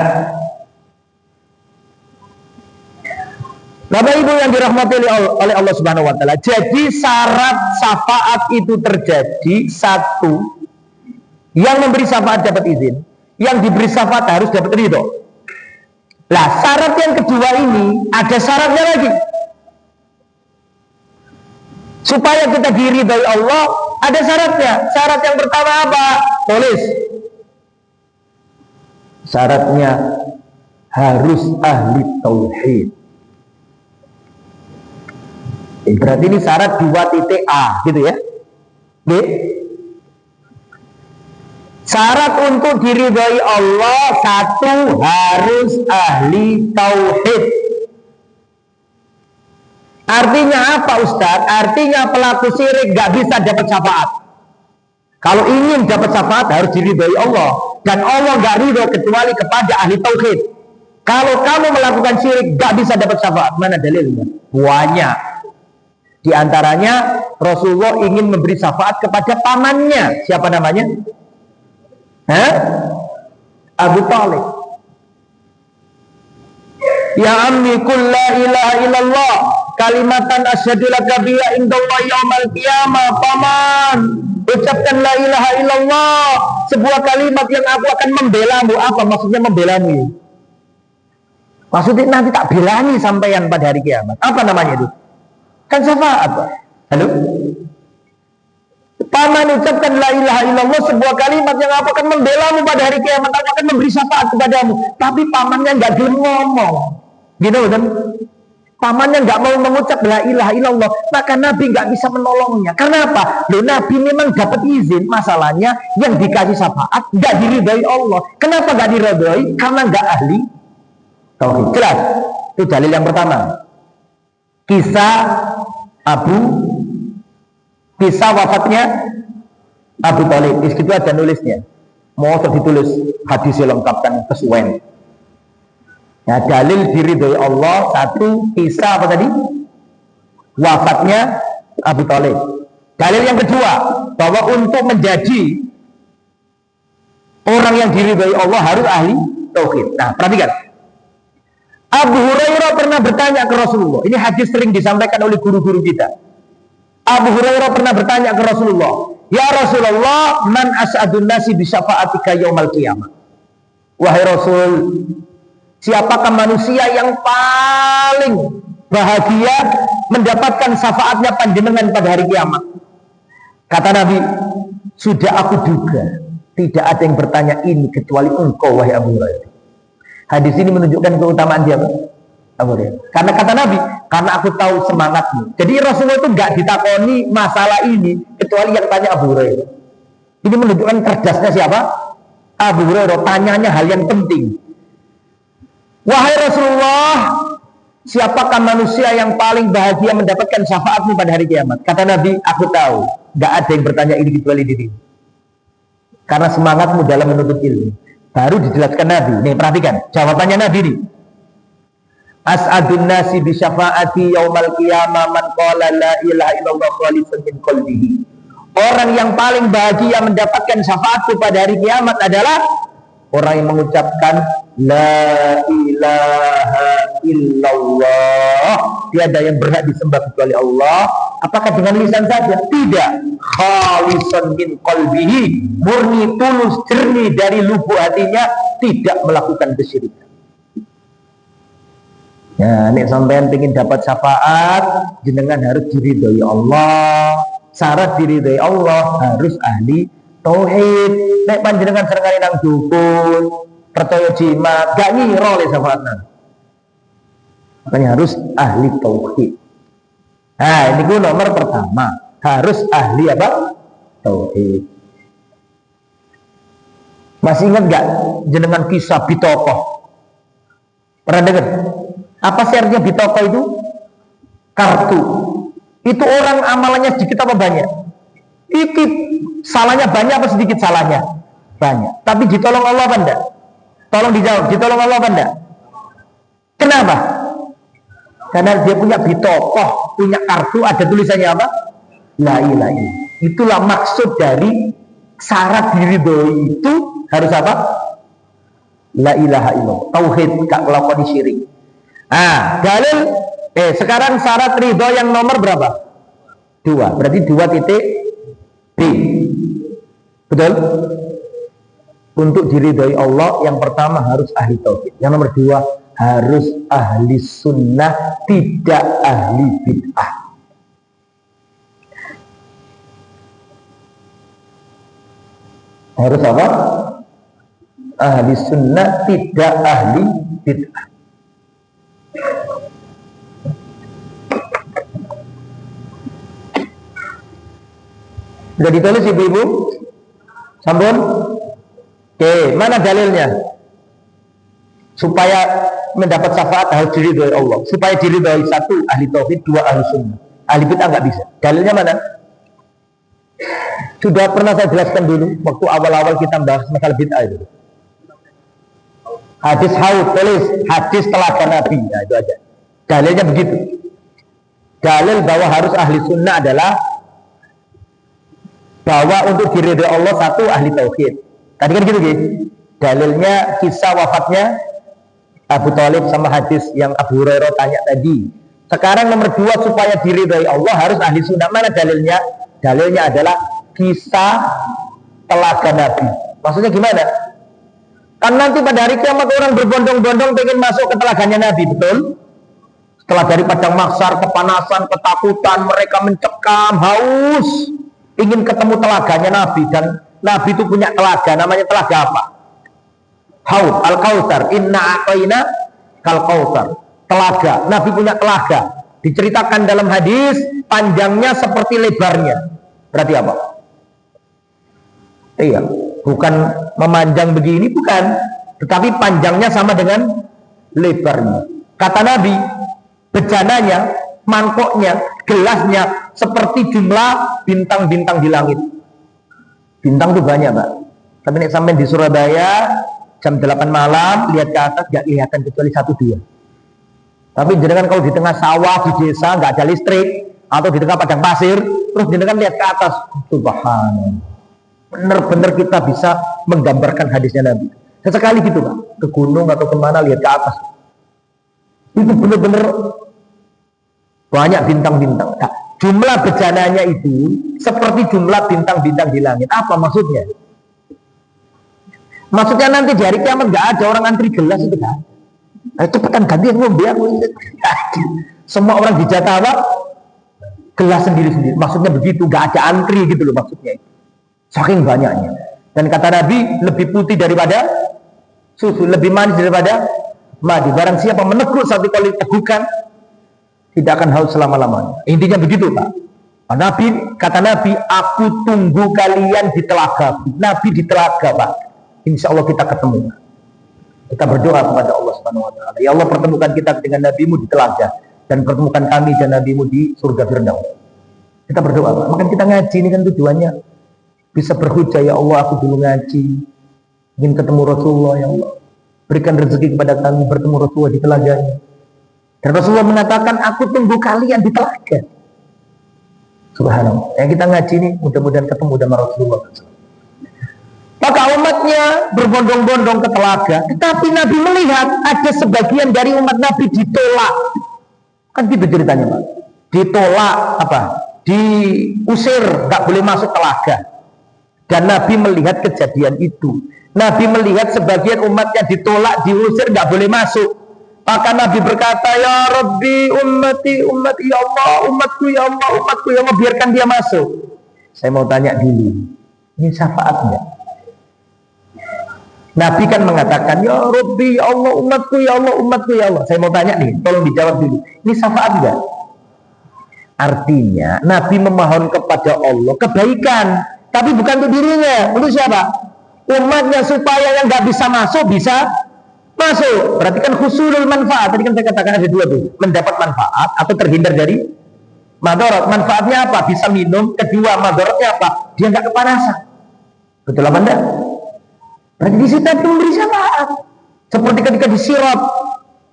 Bapak Ibu yang dirahmati oleh Allah Subhanahu wa taala. Jadi syarat syafaat itu terjadi satu, yang memberi syafaat dapat izin, yang diberi syafaat harus dapat ridho. Lah, syarat yang kedua ini ada syaratnya lagi. Supaya kita diridhoi Allah, ada syaratnya. Syarat yang pertama apa? Tulis. Syaratnya harus ahli tauhid. Berarti ini syarat 2.a gitu ya. B. Syarat untuk diridhoi Allah satu, harus ahli tauhid. Artinya apa Ustadz? Artinya pelaku syirik gak bisa dapat syafaat. Kalau ingin dapat syafaat harus diridhoi Allah, dan Allah gak ridho kecuali kepada ahli tauhid. Kalau kamu melakukan syirik gak bisa dapat syafaat. Mana dalilnya? Banyak. Di antaranya Rasulullah ingin memberi syafaat kepada pamannya. Siapa namanya? Abu Talib. Ya ammi qul la ilaha illallah kalimatan asyhadu laka biha indallahi yaumal qiyamah. Paman, ucapkan la ilaha illallah, sebuah kalimat yang aku akan membelamu. Apa maksudnya membelamu? Maksudnya nanti tak belani sampeyan pada hari kiamat. Apa namanya itu? Kan syafaat, Pak. Halo? Paman, ucapkan la ilaha illallah, sebuah kalimat yang aku akan membelamu pada hari kiamat. Aku akan memberi syafaat kepadamu. Tapi pamannya nggak belum ngomong. Gitu kan? Pamannya nggak mau mengucap la ilaha illallah, maka Nabi nggak bisa menolongnya. Karena apa? Loh, Nabi memang dapat izin. Masalahnya yang dikasih syafaat nggak diridhoi Allah. Kenapa nggak diridhoi? Karena nggak ahli tauhid. Jelas? Itu dalil yang pertama. Kisah wafatnya Abu Talib. Di situ ada nulisnya. Mau ditulis hadis lengkapkan kesuwen. Nah, dalil diridhoi Allah satu, kisah apa tadi? Wafatnya Abu Talib. Dalil yang kedua, bahwa untuk menjadi orang yang diridhoi Allah harus ahli tauhid. Nah, perhatikan. Abu Hurairah pernah bertanya ke Rasulullah. Ini hadis sering disampaikan oleh guru-guru kita. Abu Hurairah pernah bertanya ke Rasulullah, ya Rasulullah, man as'adun nasi bi syafa'atika yaumal qiyamah. Wahai Rasul, siapakah manusia yang paling bahagia mendapatkan syafaatnya panjenengan pada hari kiamat? Kata Nabi, sudah aku duga, tidak ada yang bertanya ini kecuali engkau, wahai Abu Hurairah. Hadis ini menunjukkan keutamaan dia, Abu Hurairah. Karena kata Nabi, karena aku tahu semangatmu. Jadi Rasulullah itu nggak ditakoni masalah ini kecuali yang tanya Abu Hurairah. Ini menunjukkan cerdasnya siapa? Abu Hurairah. Tanyanya hal yang penting. Wahai Rasulullah, siapakah manusia yang paling bahagia mendapatkan syafaatmu pada hari kiamat? Kata Nabi, aku tahu. Nggak ada yang bertanya ini kecuali dirimu. Karena semangatmu dalam menuntut ilmu. Baru dijelaskan Nabi. Nih perhatikan jawabannya Nabi nih. As'adun nasi bi syafaati yaumal qiyamah man qala la ilaha illallah khalisan min qalbihi. Orang yang paling bahagia mendapatkan syafaatku pada hari kiamat adalah orang yang mengucapkan la ilaha illallah, tiada yang berhak disembah kecuali Allah. Apakah dengan lisan saja? Tidak. Khalisan min qalbihi, murni, tulus, jernih dari lubuk hatinya, tidak melakukan kesyirikan. Ya, nek sampean pengen dapat syafaat, jenengan harus diridhoi Allah. Syarat diridhoi Allah harus ahli tauhid. Nek panjenengan serengane nang dukun, percaya jimat, gak ngira oleh syafaatna. Makanya harus ahli tauhid. Nah, ini nomor pertama, harus ahli apa? Tauhid. Masih ingat gak jenengan kisah Bitokoh? Pernah dengar? Apa sih artinya Bitokoh itu? Kartu. Itu orang amalannya sedikit apa banyak? Itu salahnya banyak apa sedikit salahnya? Banyak. Tapi ditolong Allah apa enggak? Tolong dijawab, ditolong Allah apa enggak? Kenapa? Karena dia punya bitokoh, punya kartu, ada tulisannya apa? La ilaha illallah. Itulah maksud dari syarat diridhoi itu harus apa? La ilaha illallah. Tauhid, gak melakukan syirik. Dalil sekarang syarat ridho yang nomor berapa? 2. Berarti 2 titik B. Betul? Untuk diridhoi Allah yang pertama harus ahli tauhid. Yang nomor 2 harus ahli sunnah, tidak ahli bid'ah. Harus apa? Ahli sunnah, tidak ahli bid'ah. Sudah ditulis ibu-ibu? Sampun? Oke, mana dalilnya? Supaya mendapat syafaat harus diridhoi Allah. Supaya diridhoi 1 ahli tauhid, 2 ahli sunnah. Ahli bid'ah nggak bisa. Dalilnya mana? Sudah pernah saya jelaskan dulu waktu awal-awal kita bahas masalah bid'ah itu. Hadis haud, tulis hadis teladan Nabi. Nah, itu aja. Dalilnya begitu. Dalil bahwa harus ahli sunnah adalah bahwa untuk diridhoi Allah 1 ahli tauhid. Tadi kan gitu, guys. Dalilnya kisah wafatnya Abu Thalib sama hadis yang Abu Hurairah tanya tadi. Sekarang nomor 2 supaya diridhoi Allah harus ahli sunnah. Mana dalilnya? Dalilnya adalah kisah teladan Nabi. Maksudnya gimana? Kan nanti pada hari kiamat orang berbondong-bondong pengen masuk ke telagannya Nabi, betul? Setelah dari padang mahsyar, kepanasan, ketakutan, mereka mencekam, haus, ingin ketemu telaganya Nabi. Dan Nabi itu punya telaga, namanya telaga apa? Haud, Al-Kautsar, inna a'tayna kal-Kautsar. Telaga, Nabi punya telaga. Diceritakan dalam hadis, panjangnya seperti lebarnya. Berarti apa? Iya, bukan memanjang begini, bukan. Tetapi panjangnya sama dengan lebarnya. Kata Nabi, bejananya, mangkoknya, gelasnya seperti jumlah bintang-bintang di langit. Bintang itu banyak, Pak. Tapi nek sampai di Surabaya jam 8 malam lihat ke atas gak kelihatan kecuali 1-2. Tapi jenengan kalau di tengah sawah di desa nggak ada listrik atau di tengah padang pasir, terus jenengan lihat ke atas, subhanallah. Benar-benar kita bisa menggambarkan hadisnya Nabi. Sesekali gitu, Pak, ke gunung atau kemana lihat ke atas. Itu benar-benar banyak bintang-bintang. Nah, jumlah bejananya itu seperti jumlah bintang-bintang di langit. Apa maksudnya? Maksudnya nanti di hari kiamat nggak ada orang antri gelas itu, kan? Cepetan ganti ngombe aku. Semua orang di Jatawa gelas sendiri-sendiri. Maksudnya begitu, nggak ada antri gitu loh maksudnya. Saking banyaknya. Dan kata Nabi, lebih putih daripada susu, lebih manis daripada madu. Barang siapa meneguh satu kali tegukan, tidak akan haus selama-lamanya. Intinya begitu, Pak. Nabi, kata Nabi, aku tunggu kalian di telaga. Nabi di telaga, Pak. Insya Allah kita ketemu. Kita berdoa kepada Allah Subhanahu Wa Taala. Ya Allah, pertemukan kita dengan Nabimu di telaga dan pertemukan kami dan Nabimu di surga Firdaus. Kita berdoa, Pak. Maka kita ngaji ini kan tujuannya bisa berhujah. Ya Allah, aku dulu ngaji, ingin ketemu Rasulullah. Ya Allah, berikan rezeki kepada kami bertemu Rasulullah di telaganya. Dan Rasulullah mengatakan, aku tunggu kalian di telaga. Subhanallah. Yang kita ngaji ini mudah-mudahan ketemu dengan Rasulullah. Maka umatnya berbondong-bondong ke telaga. Tetapi Nabi melihat ada sebagian dari umat Nabi ditolak. Kan gitu ceritanya, Pak. Ditolak apa? Diusir, nggak boleh masuk telaga. Dan Nabi melihat kejadian itu. Nabi melihat sebagian umatnya ditolak, diusir, nggak boleh masuk. Maka Nabi berkata, ya Rabbi ummati, ummati ya Allah, umatku ya Allah, umatku ya Allah, biarkan dia masuk. Saya mau tanya dulu, ini syafaat enggak? Nabi kan mengatakan, ya Rabbi ya Allah, umatku ya Allah, umatku ya Allah. Saya mau tanya nih, tolong dijawab dulu, ini syafaat enggak? Artinya Nabi memohon kepada Allah kebaikan, tapi bukan untuk dirinya. Untuk siapa? Umatnya, supaya yang nggak bisa masuk bisa masuk. Berarti kan husulul manfaat. Tadi kan saya katakan ada dua tuh, mendapat manfaat atau terhindar dari Madorot, manfaatnya apa? Bisa minum. Kedua, madorotnya apa? Dia nggak kepanasan. Betul apa enggak? Berarti di situ Nabi memberi syafaat. Seperti ketika disirat,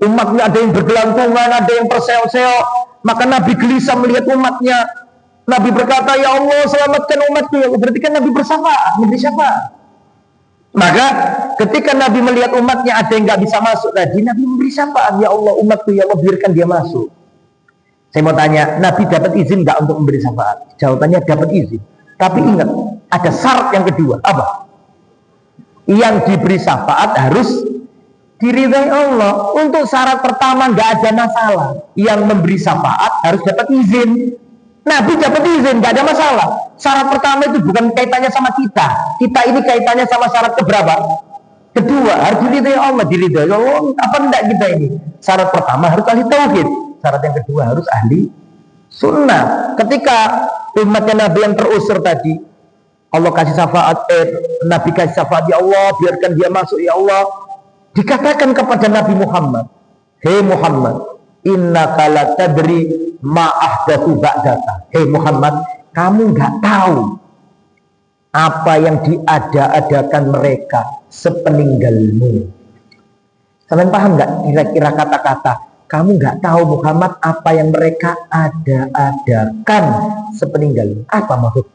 umatnya ada yang bergelantungan, ada yang terseok-seok, maka Nabi gelisah melihat umatnya. Nabi berkata, ya Allah selamatkan umatku. Ya Allah. Berarti kan Nabi bersyafaat, memberi syafaat. Maka ketika Nabi melihat umatnya ada yang nggak bisa masuk tadi, Nabi memberi syafaat, ya Allah umatku, ya Allah biarkan dia masuk. Saya mau tanya, Nabi dapat izin nggak untuk memberi syafaat? Jawabannya dapat izin. Tapi ingat, ada syarat yang kedua. Apa? Yang diberi syafaat harus diridhai Allah. Untuk syarat pertama nggak ada masalah. Yang memberi syafaat harus dapat izin. Nabi dapat izin, nggak ada masalah. Syarat pertama itu bukan kaitannya sama kita. Kita ini kaitannya sama syarat keberapa? Kedua, harus diridhai Allah. Diridhai Allah, apa enggak kita ini? Syarat pertama harus ahli tauhid. Syarat yang kedua harus ahli sunnah. Ketika umatnya Nabi yang terusir tadi, Allah kasih syafaat, Nabi kasih syafaat, ya Allah biarkan dia masuk, ya Allah. Dikatakan kepada Nabi Muhammad, hei Muhammad, innaka la tadri ma ahdatsu ba'daka. Hei Muhammad, kamu nggak tahu apa yang diada-adakan mereka sepeninggalmu. Kalian paham nggak kira-kira kata-kata? Kamu nggak tahu Muhammad apa yang mereka ada-adakan sepeninggalmu. Apa maksud?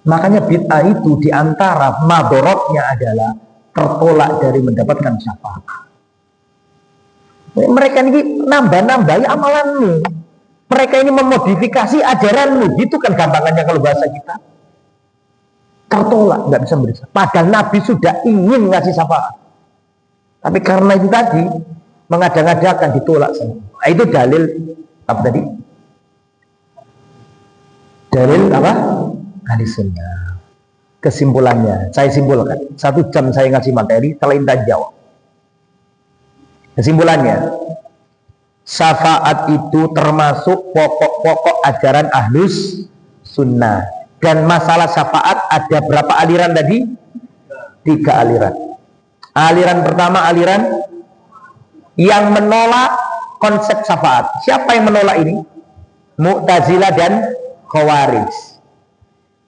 Makanya bid'ah itu diantara madorotnya adalah tertolak dari mendapatkan syafaat. Mereka ini nambah-nambahi amalanmu. Mereka ini memodifikasi ajaranmu. Gitu kan gampangannya kalau bahasa kita. Tertolak, nggak bisa memberi syafaat. Padahal Nabi sudah ingin ngasih syafaat. Tapi karena itu tadi mengada-ngadakan ditolak semua. Itu dalil apa tadi? Dalil apa? Ahli sunnah. Kesimpulannya, saya simpulkan. 1 jam saya ngasih materi, selain dan jawab. Kesimpulannya, syafaat itu termasuk pokok-pokok ajaran ahlus sunnah. Dan masalah syafaat ada berapa aliran tadi? 3 aliran. Aliran pertama, aliran yang menolak konsep syafaat. Siapa yang menolak ini? Mu'tazilah dan Khawarij.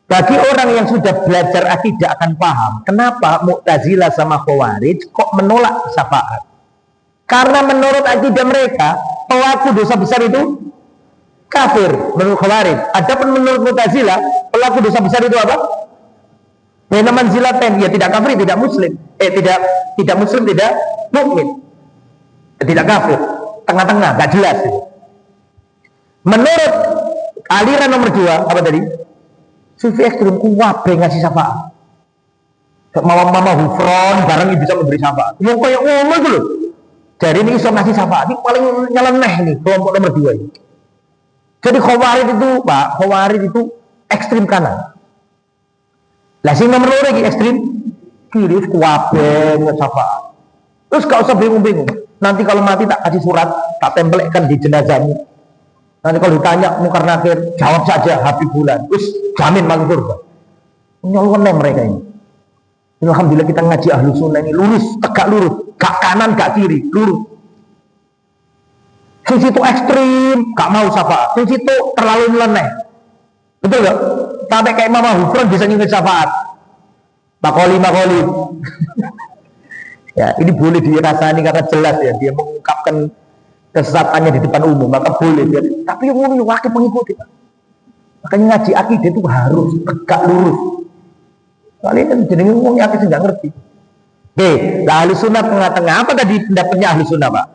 Bagi orang yang sudah belajar akidah akan paham kenapa Mu'tazilah sama Khawarij kok menolak syafaat. Karena menurut akidah mereka pelaku dosa besar itu kafir menurut Khawarij. Adapun menurut Mu'tazilah pelaku dosa besar itu apa? Baina manzilatain, ya tidak kafir, tidak muslim. Tidak muslim, tidak mukmin. Tidak kafir, tengah-tengah, gak jelas. Menurut aliran nomor 2, apa tadi? Sufi ekstrim kuwabe ngasih syafaat. Mama hufron barang bisa memberi syafaat. Mau kayak ngomong itu loh. Jadi ini iso ngasih syafaat, ini paling nyeleneh nih kelompok nomor 2 ini. Jadi Khawarij itu, Pak, Khawarij itu ekstrim kanan. Lah sing nomor 2 lagi ekstrim kiri, kuwabe syafaat. Terus gak usah bingung-bingung. Nanti kalau mati tak kasih surat, tak tempelkan di jenazahmu. Nanti kalau ditanya mungkar nakir, jawab saja Habibullah. Terus jamin masuk surga. Nyolong mereka ini. Alhamdulillah kita ngaji ahlu sunnah ini lurus, tegak lurus, gak kanan, gak kiri, lurus. Sing situ ekstrim, gak mau syafaat. Sing situ terlalu nyeleneh. Betul gak? Sampai kayak Mama Hufron bisa nyindir syafaat. Makoli. Ya, ini boleh dirasani karena jelas ya, dia mengungkapkan kesesatannya di depan umum, maka boleh dia. Tapi yang umum wakil mengikuti. Makanya ngaji akidah itu harus tegak lurus. Kalian kan jadi ngomong akidah nggak ngerti. Oke, ahli sunnah tengah-tengah. Apa tadi pendapatnya ahli sunnah, Pak?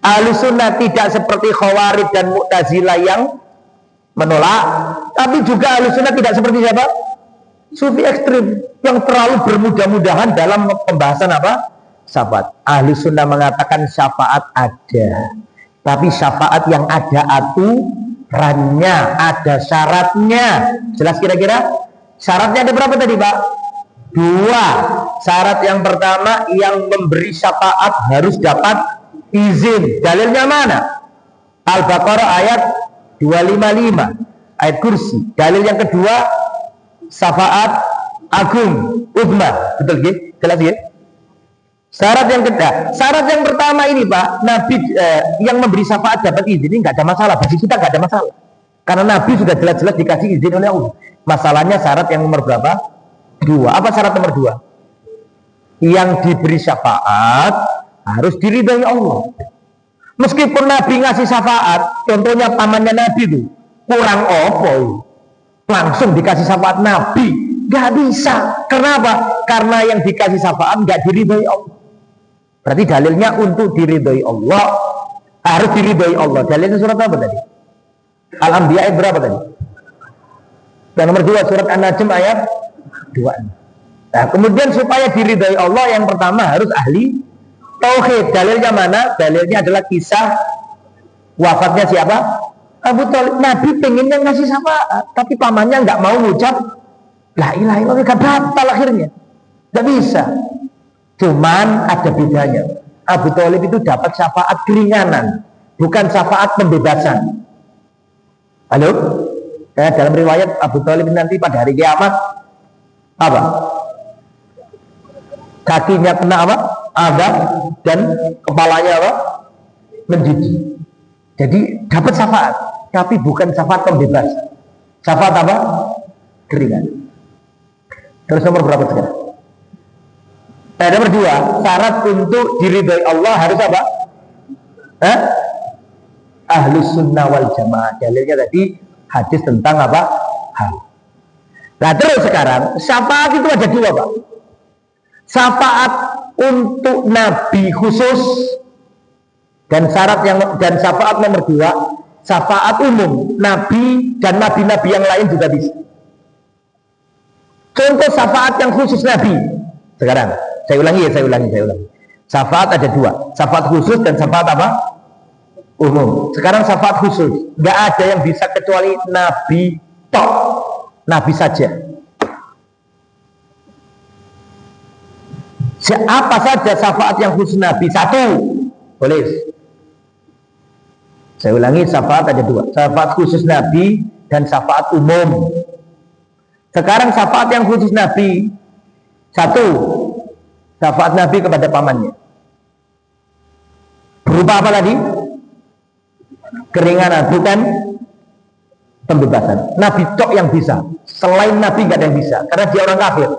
Ahli sunnah tidak seperti Khawarij dan Mu'tazilah yang menolak, tapi juga ahli sunnah tidak seperti siapa? Sufi ekstrim yang terlalu bermudah-mudahan dalam pembahasan apa? Syafaat. Ahli sunnah mengatakan syafaat ada, tapi syafaat yang ada aturannya, ada syaratnya. Jelas kira-kira? Syaratnya ada berapa tadi, Pak? 2. Syarat yang pertama, yang memberi syafaat harus dapat izin. Dalilnya mana? Al-Baqarah ayat 255, ayat kursi. Dalil yang kedua, syafaat agung, uzma. Betul ya? Jelas ya? Syarat yang kedua, syarat yang pertama ini Pak, Nabi yang memberi syafaat dapat izin ini nggak ada masalah, bagi kita nggak ada masalah. Karena Nabi sudah jelas-jelas dikasih izin oleh Allah. Masalahnya syarat yang nomor berapa? 2. Apa syarat nomor 2? Yang diberi syafaat harus diridhai Allah. Meskipun Nabi ngasih syafaat, contohnya pamannya Nabi itu kurang opo, langsung dikasih syafaat Nabi, nggak bisa. Kenapa? Karena yang dikasih syafaat nggak diridhai Allah. Berarti dalilnya untuk diridhai Allah harus diridhai Allah. Dalilnya surat apa tadi? Al-Anbiya ayat berapa tadi? Yang nomor 2 surat An-Najm ayat 2. Nah, kemudian supaya diridhai Allah yang pertama harus ahli tauhid. Dalilnya mana? Dalilnya adalah kisah wafatnya siapa? Abu Thalib. Nabi pengennya ngasih syafaat, tapi pamannya nggak mau ngucap la ilaha illallah, gak batal akhirnya. Nggak bisa. Cuman ada bedanya. Abu Thalib itu dapat syafaat keringanan, bukan syafaat pembebasan. Halo? Dalam riwayat Abu Thalib nanti pada hari kiamat apa? Kakinya kena apa? Azab dan kepalanya apa? Mendidih. Jadi dapat syafaat, tapi bukan syafaat pembebas. Syafaat apa? Keringan. Terus nomor berapa sekarang? Nomor 2, syarat untuk diridhai Allah harus apa? Ahlus sunnah wal jamaah. Dalilnya tadi hadis tentang apa? Nah terus sekarang syafaat itu ada 2 Pak. Syafaat untuk Nabi khusus dan syafaat nomor 2 syafaat umum Nabi dan nabi-nabi yang lain juga bisa. Contoh syafaat yang khusus Nabi. Sekarang saya ulangi. Syafaat ada 2, syafaat khusus dan syafaat apa? Umum. Sekarang syafaat khusus, nggak ada yang bisa kecuali Nabi tok, Nabi saja. Siapa saja syafaat yang khusus Nabi? 1, boleh. Saya ulangi, syafaat ada 2, syafaat khusus Nabi dan syafaat umum. Sekarang syafaat yang khusus Nabi, 1, syafaat Nabi kepada pamannya. Berupa apa tadi? Keringanan, bukan pembebasan. Nabi tok yang bisa. Selain Nabi nggak ada yang bisa, karena dia orang kafir.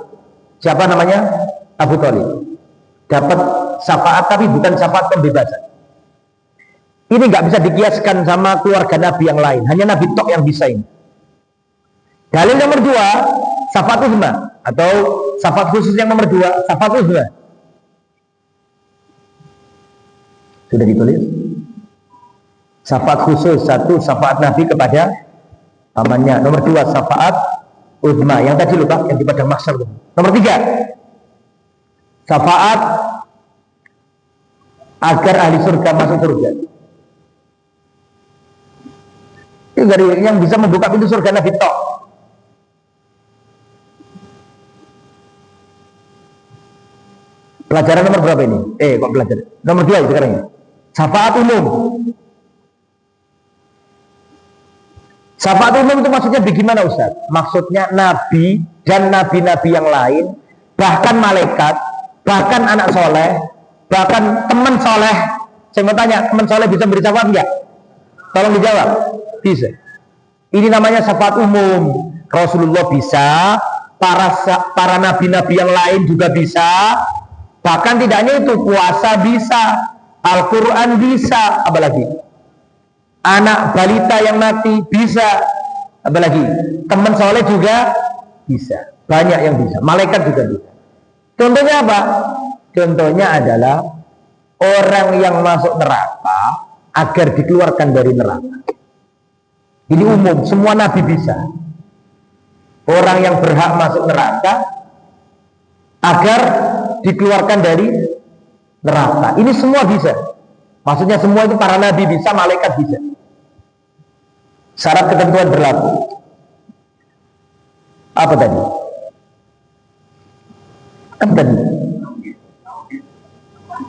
Siapa namanya? Abu Thalib. Dapat syafaat tapi bukan syafaat pembebasan. Ini nggak bisa dikiaskan sama keluarga Nabi yang lain. Hanya Nabi tok yang bisa ini. Dalil nomor 2, syafaat uzma atau syafaat khusus yang nomor 2, syafaat uzma. Sudah ditulis? Syafaat khusus 1, syafaat Nabi kepada pamannya. Nomor 2, syafaat uzma. Yang tadi lupa, yang di padang mahsyar. Nomor 3, syafaat agar ahli surga masuk surga. Itu dari yang bisa membuka pintu surga Nabi tok. Pelajaran nomor berapa ini? Kok pelajaran? Nomor 2 sekarang ini. Syafaat umum. Syafaat umum itu maksudnya bagaimana Ustaz? Maksudnya Nabi dan nabi-nabi yang lain, bahkan malaikat, bahkan anak soleh, bahkan teman soleh. Saya mau tanya, teman soleh bisa beri syafaat enggak? Tolong dijawab. Bisa. Ini namanya syafaat umum. Rasulullah bisa, para nabi-nabi yang lain juga bisa. Bahkan tidak hanya itu, puasa bisa, Al-Quran bisa, apalagi anak balita yang mati bisa, apalagi teman soleh juga bisa, banyak yang bisa, malaikat juga bisa. Contohnya apa? Contohnya adalah orang yang masuk neraka agar dikeluarkan dari neraka. Ini umum, semua nabi bisa. Orang yang berhak masuk neraka agar dikeluarkan dari neraka. Ini semua bisa. Maksudnya semua itu para nabi bisa, malaikat bisa. Syarat ketentuan berlaku. Apa tadi? Apa tadi?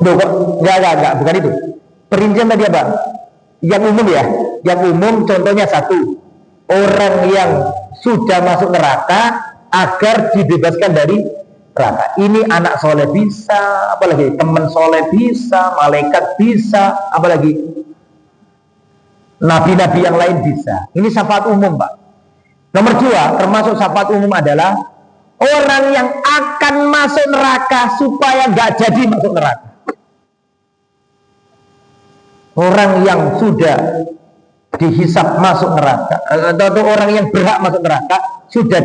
Enggak, bukan itu. Perincian tadi apa? Yang umum ya. Yang umum contohnya 1. Orang yang sudah masuk neraka agar dibebaskan dari neraka. Ini anak soleh bisa, apalagi teman soleh bisa, malaikat bisa, apalagi nabi-nabi yang lain bisa. Ini syafaat umum, Pak. Nomor 2, termasuk syafaat umum adalah orang yang akan masuk neraka supaya nggak jadi masuk neraka. Orang yang sudah dihisap masuk neraka, atau orang yang berhak masuk neraka sudah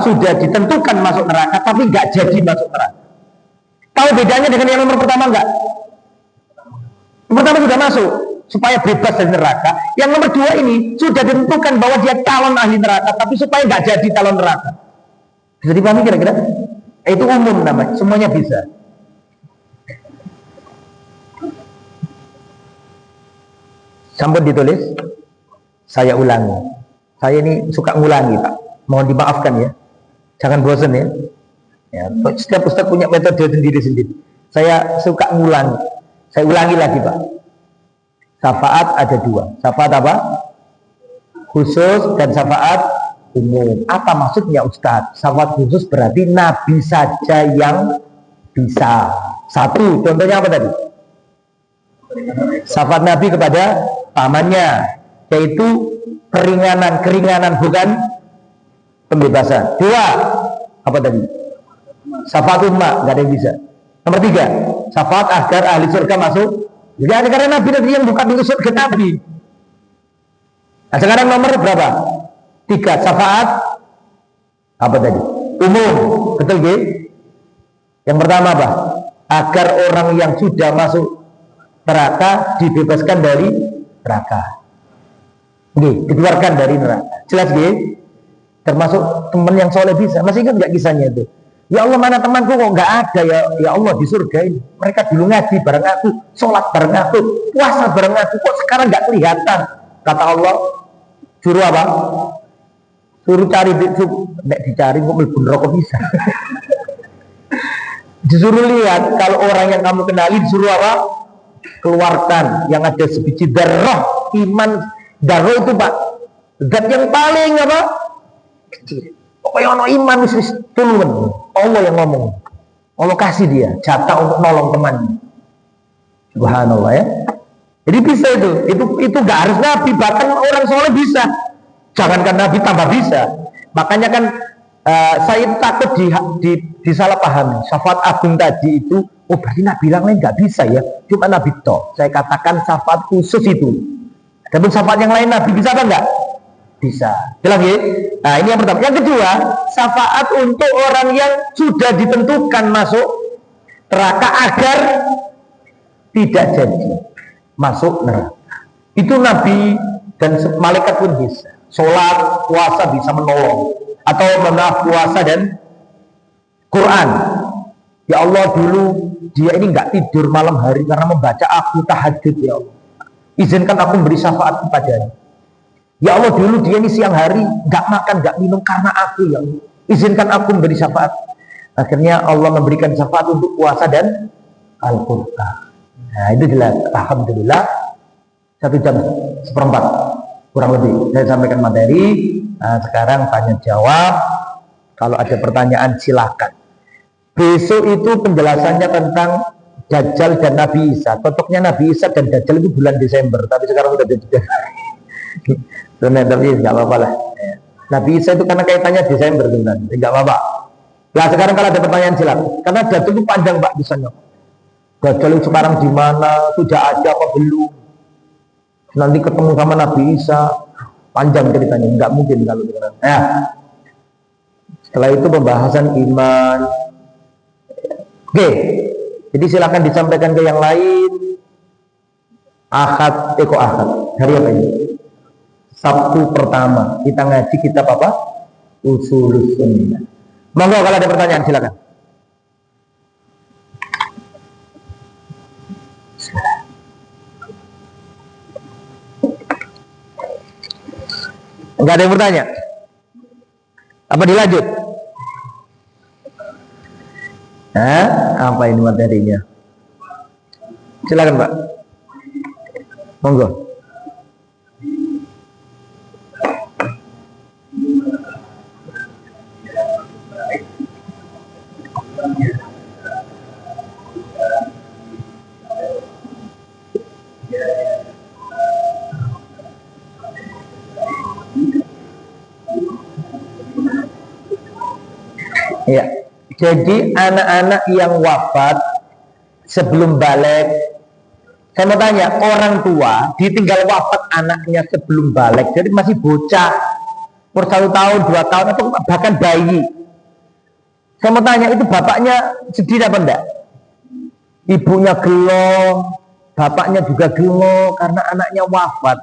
sudah ditentukan masuk neraka, tapi nggak jadi masuk neraka. Tahu bedanya dengan yang nomor pertama nggak? Yang pertama sudah masuk supaya bebas dari neraka. Yang nomor 2 ini sudah ditentukan bahwa dia calon ahli neraka, tapi supaya nggak jadi calon neraka. Bisa dipahami kira-kira? Itu umum namanya, semuanya bisa. Sampun ditulis, saya ulangi. Saya ini suka ngulangi, Pak. Mohon dimaafkan ya. Jangan bosan ya. Setiap ustaz punya metode sendiri-sendiri. Saya suka ngulangi. Saya ulangi lagi, Pak. Syafaat ada 2. Syafaat apa? Khusus dan syafaat umum. Apa maksudnya Ustaz? Syafaat khusus berarti Nabi saja yang bisa. 1, contohnya apa tadi? Syafaat Nabi kepada pamannya, yaitu keringanan bukan pembebasan. 2, apa tadi? Syafaat umat, nggak ada yang bisa. Nomor 3, syafaat agar ahli surga masuk. Jadi ada karena Nabi yang buka pintu surga Nabi. Nah, sekarang nomor berapa? 3, syafaat apa tadi? Umum, betul gak? Yang pertama apa? Agar orang yang sudah masuk neraka dibebaskan dari neraka. Dikeluarkan dari neraka. Jelas gak? Termasuk teman yang soleh bisa. Masih ingat nggak kisahnya itu? Ya Allah, mana temanku kok nggak ada ya? Ya Allah, di surga ini. Mereka dulu ngaji bareng aku, sholat bareng aku, puasa bareng aku. Kok sekarang nggak kelihatan? Kata Allah, suruh apa? Suruh cari, nek dicari kok melebur rokok bisa. Disuruh lihat, kalau orang yang kamu kenali disuruh apa? Keluarkan yang ada sebiji darah iman. Darah itu, Pak, zat yang paling apa? Kecil. Pokoknya ono iman wis tuluan. Allah yang ngomong. Allah kasih dia jatah untuk nolong temannya. Subhanallah ya. Jadi bisa itu gak harus Nabi, bahkan orang soleh bisa. Jangankan Nabi tambah bisa. Makanya kan saya takut disalahpahami. Syafaat agung tadi itu, oh berarti Nabi yang lain nggak bisa ya. Cuma Nabi toh. Saya katakan syafaat khusus itu. Adapun syafaat yang lain Nabi bisa apa enggak? Bisa. Jelas ya? Nah, ini yang pertama. Yang kedua, syafaat untuk orang yang sudah ditentukan masuk neraka agar tidak jadi masuk neraka. Itu Nabi dan malaikat pun bisa. Sholat, puasa bisa menolong. Atau maaf, puasa dan Quran. Ya Allah, dulu dia ini nggak tidur malam hari karena membaca aku tahajud. Ya Allah, izinkan aku beri syafaat kepadanya. Ya Allah, dulu dia ini siang hari nggak makan, nggak minum karena aku. Ya Allah, izinkan aku beri syafaat. Akhirnya Allah memberikan syafaat untuk puasa dan Al-Quran. Nah, itu jelas. Alhamdulillah, 1 jam 1/4 kurang lebih saya sampaikan materi. Nah, sekarang tanya jawab. Kalau ada pertanyaan silakan. Besok itu penjelasannya tentang Dajjal dan Nabi Isa. Cocoknya Nabi Isa dan Dajjal itu bulan Desember, tapi sekarang sudah jadi. Tapi nggak apa-apa lah. Nabi Isa itu karena kaitannya Desember sebenarnya, nggak apa-apa. Nah, sekarang kalau ada pertanyaan silakan. Karena Dajjal itu panjang, Pak, bisanya. Dajjal itu sekarang di mana? Sudah ada apa belum? Nanti ketemu sama Nabi Isa, panjang ceritanya, nggak mungkin kalau sekarang. Setelah itu pembahasan iman. Oke, jadi silakan disampaikan ke yang lain. Ahad, hari apa ini? Sabtu pertama kita ngaji kitab apa? Ushulus Sunnah. Monggo kalau ada pertanyaan silakan. Enggak ada yang bertanya? Apa dilanjut? Apa ini materinya? Silakan, Pak. Monggo. Ya. Jadi anak-anak yang wafat sebelum balik, saya mau tanya, orang tua ditinggal wafat anaknya sebelum balik, jadi masih bocah, umur 1 tahun, 2 tahun, atau bahkan bayi. Saya mau tanya, itu bapaknya sedih apa enggak? Ibunya gelo, bapaknya juga gelo karena anaknya wafat.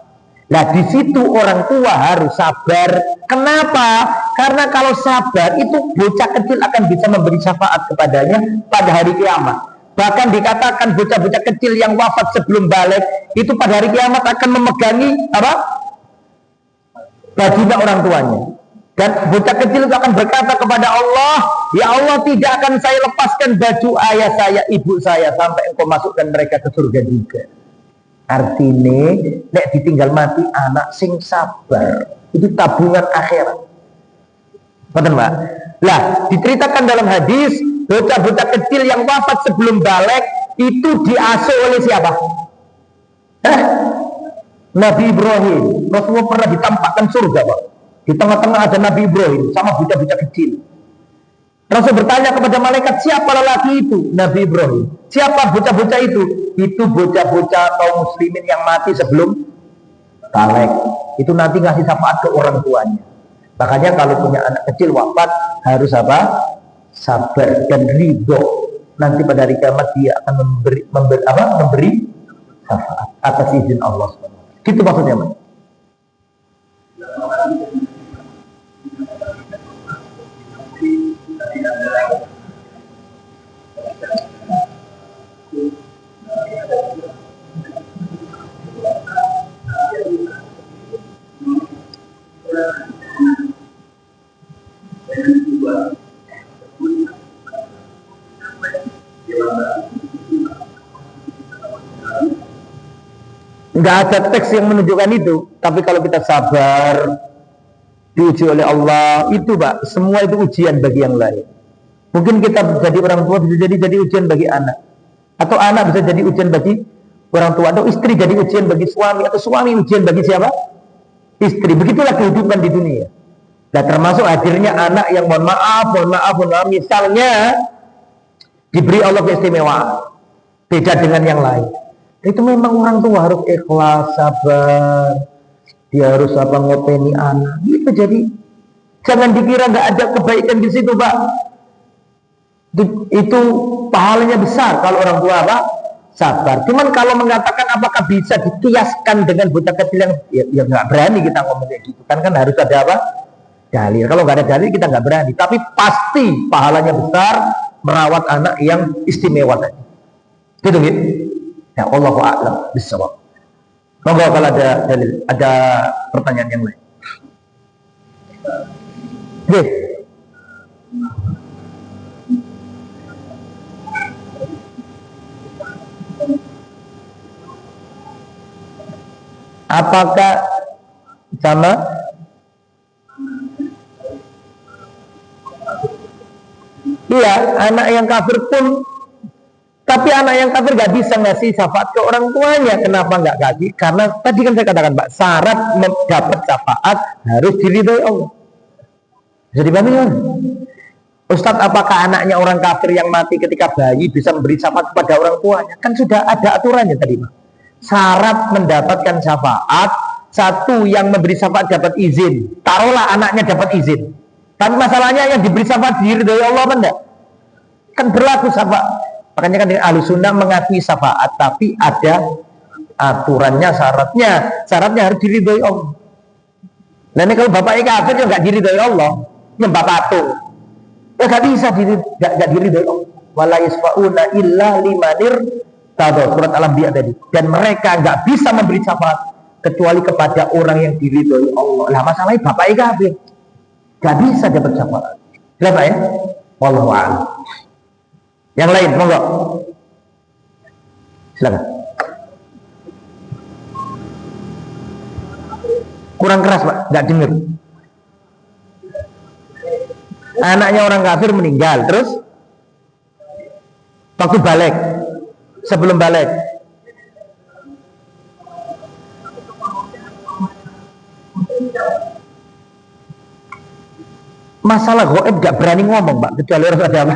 Nah, di situ orang tua harus sabar. Kenapa? Karena kalau sabar itu bocah kecil akan bisa memberi syafaat kepadanya pada hari kiamat. Bahkan dikatakan bocah-bocah kecil yang wafat sebelum balik itu pada hari kiamat akan memegangi apa? Baginda orang tuanya. Dan bocah kecil itu akan berkata kepada Allah, ya Allah, tidak akan saya lepaskan baju ayah saya, ibu saya sampai engkau masukkan mereka ke surga juga. Artinya, nek ditinggal mati anak sing sabar, itu tabungan akhirat. Betul, Mbak? Lah, diceritakan dalam hadis, bocah-bocah kecil yang wafat sebelum balik itu diasuh oleh siapa? Nabi Ibrahim. Rasulullah pernah ditampakkan surga, Pak. Di tengah-tengah ada Nabi Ibrahim sama bocah-bocah kecil. Rasul bertanya kepada malaikat, siapa lelaki itu? Nabi Ibrahim. Siapa bocah-bocah itu? Itu bocah-bocah kaum muslimin yang mati sebelum balik. Itu nanti ngasih syafaat ke orang tuanya. Makanya kalau punya anak kecil wafat harus apa? Sabar dan ridho. Nanti pada hari kiamat dia akan memberi syafaat atas izin Allah. Gitu maksudnya, Mas. Nggak ada teks yang menunjukkan itu, tapi kalau kita sabar, diuji oleh Allah, itu Pak, semua itu ujian bagi yang lain. Mungkin kita jadi orang tua bisa jadi ujian bagi anak, atau anak bisa jadi ujian bagi orang tua, atau istri jadi ujian bagi suami, atau suami ujian bagi siapa? Istri. Begitulah kehidupan di dunia. Nah, termasuk hadirnya anak yang mohon maaf, misalnya diberi Allah keistimewaan, beda dengan yang lain. Itu memang orang tua harus ikhlas, sabar, dia harus ngopeni anak. Itu jadi jangan dikira nggak ada kebaikan di situ, Pak. Itu pahalanya besar kalau orang tua sabar. Cuman kalau mengatakan apakah bisa dikiaskan dengan bocah kecil yang ya nggak berani kita ngomong kayak gitu kan harus ada apa? Dalil. Kalau nggak ada dalil kita nggak berani. Tapi pasti pahalanya besar merawat anak yang istimewa tadi. Gitu gitu. Ya Allahu a'lam bissawab. Monggo kalau ada dalil, ada pertanyaan yang lain. Oke. Apakah sama? Iya, anak yang kafir pun, tapi anak yang kafir gak bisa ngasih syafaat ke orang tuanya. Kenapa gak kasih? Karena tadi kan saya katakan, Pak, syarat mendapat syafaat harus diridhoi Allah. Jadi bagaimana? Ustadz, apakah anaknya orang kafir yang mati ketika bayi bisa memberi syafaat kepada orang tuanya? Kan sudah ada aturannya tadi, Pak. Syarat mendapatkan syafaat, satu yang memberi syafaat dapat izin. Taruhlah anaknya dapat izin. Tapi masalahnya yang diberi syafaat diridhoi Allah apa enggak? Kan berlaku syafaat. Makanya kan Ahlus Sunnah mengakui syafaat, tapi ada aturannya, syaratnya harus diridhoi Allah. Nah ini kalau bapaknya kafir ya nggak diridhoi Allah, nyembah patung, ya nggak bisa diridhoi Allah. Wala yasfauna illa limanir tado, surat Al-Anbiya tadi. Dan mereka nggak bisa memberi syafaat kecuali kepada orang yang diridhoi Allah. Lah masalahnya bapaknya kafir, nggak bisa dapat syafaat. Kenapa ya? Wallahu a'lam. Yang lain, monggo. Silakan. Kurang keras, Pak, nggak dengar. Anaknya orang kafir meninggal, terus waktu balik, sebelum balik, masalah goib gak berani ngomong Pak, kecuali harus ada apa?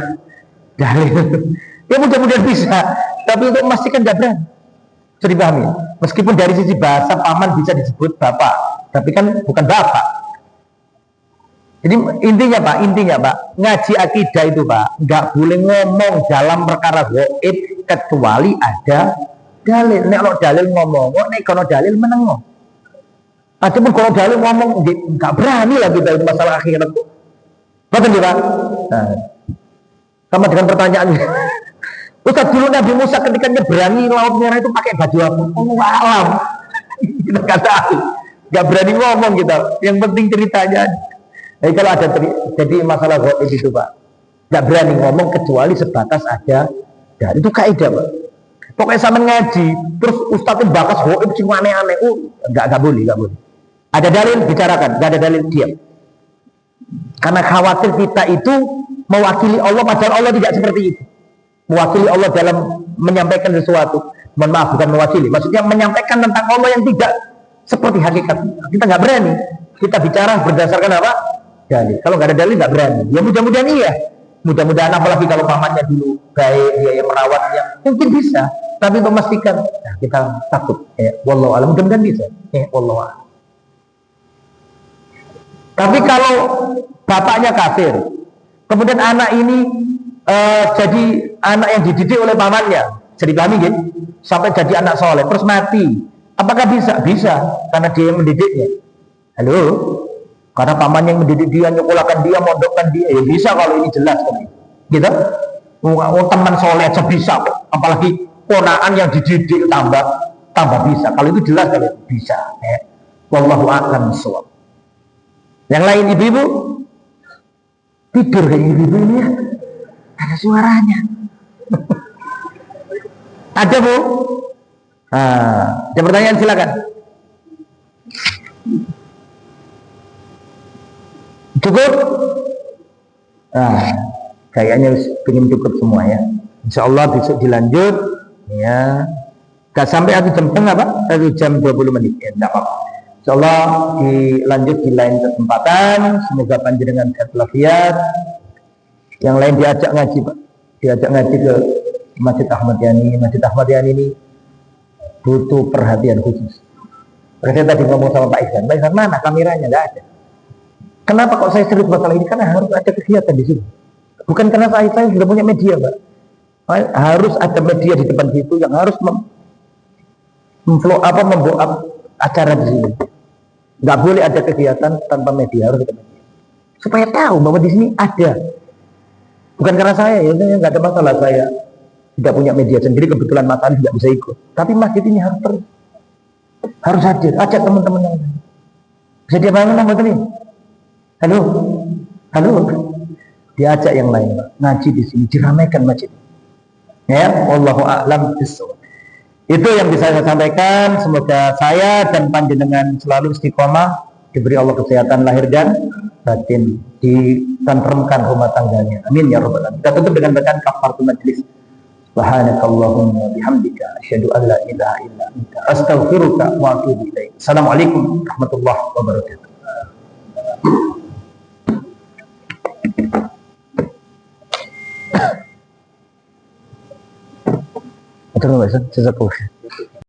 Dalil. Ya mudah-mudahan bisa, tapi untuk memastikan gak berani. Bisa dipahami? Meskipun dari sisi bahasa paman bisa disebut bapak, tapi kan bukan bapak. Jadi intinya Pak, ngaji akidah itu Pak, nggak boleh ngomong dalam perkara goib kecuali ada dalil. Nek kalau dalil ngomong, nek kalau dalil menengok. Adapun kalau dalil ngomong, nggak berani lah kita itu masalah akhirat. Betul Pak? Nah, sama dengan pertanyaannya. Ustaz, dulu Nabi Musa ketika nyeberangi Laut Merah itu pakai baju apa? Oh, alam. Kita nggak tahu, nggak berani ngomong kita. Yang penting ceritanya. Jadi kalau ada jadi masalah goib itu Pak, nggak berani ngomong kecuali sebatas ada. Dan itu kaidah Pak. Pokoknya sama ngaji, terus ustadznya bakas goib cuma aneh-aneh. Nggak boleh. Ada dalil bicarakan, nggak ada dalil diam. Karena khawatir kita itu mewakili Allah, padahal Allah tidak seperti itu. Mewakili Allah dalam menyampaikan sesuatu. Mohon maaf, bukan mewakili. Maksudnya menyampaikan tentang Allah yang tidak seperti hakikat. Kita nggak berani. Kita bicara berdasarkan apa? Dalil. Kalau nggak ada dalil nggak berani. Ya mudah-mudahan iya. Mudah-mudahan apalagi kalau pamannya dulu baik, dia yang merawatnya, mungkin bisa. Tapi untuk memastikan, nah, kita takut. Wallahu a'lam. Mudah-mudahan bisa. Wallahu a'lam. Tapi kalau bapaknya kafir, kemudian anak ini jadi anak yang dididik oleh pamannya, jadi dipahami gitu, sampai jadi anak soleh, terus mati, apakah bisa? Bisa, karena dia yang mendidiknya. Halo, karena pamannya yang mendidik dia, nyekolahkan dia, mondokkan dia, ya bisa kalau ini jelas kan, gitu. Teman soleh aja bisa, apalagi ponaan yang dididik tambah bisa. Kalau itu jelas kalau itu bisa. Wallahu a'lam bishawab. Yang lain ibu-ibu tidur kayak ibu-ibu ini ya, ada suaranya. Ada Bu? Ada pertanyaan silakan. Cukup? Kayaknya pengen cukup semua ya. Insya Allah besok dilanjut ya. Gak sampai 1 jam setengah Pak, 1 jam 20 menit ya, tidak apa-apa. Insyaallah dilanjut di lain kesempatan. Semoga panjenengan sehat walafiat. Yang lain diajak ngaji Pak, diajak ngaji ke Masjid Ahmad Yani. Masjid Ahmad Yani ini butuh perhatian khusus. Saya tadi ngomong sama Pak Ihsan mana kameranya? Nggak ada. Kenapa kok saya serius masalah ini? Karena harus ada kegiatan di sini. Bukan karena saya sudah punya media Pak. Harus ada media di depan situ yang harus membuat acara di sini. Nggak boleh ada kegiatan tanpa media, harus ada media. Supaya tahu bahwa di sini ada. Bukan karena saya, ya nggak ada masalah, saya tidak punya media sendiri, kebetulan Mas Anies tidak bisa ikut. Tapi masjid ini harus hadir, ajak teman-teman yang lain. Bisa dia bangun nama ini? Halo, diajak yang lain, ngaji di sini, diramaikan masjid. Ya, wallahu a'lam bishawab. Itu yang bisa saya sampaikan. Semoga saya dan panjenengan selalu istiqomah, diberi Allah kesehatan lahir dan batin, ditenteramkan rumah tangganya. Amin ya rabbal alamin. Kita tutup dengan bacaan kafaratul majlis. Subhanakallahumma bihamdika asyhadu an la ilaha illa anta astaghfiruka wa atubu ilaik. Assalamualaikum warahmatullahi wabarakatuh. Terima kasih.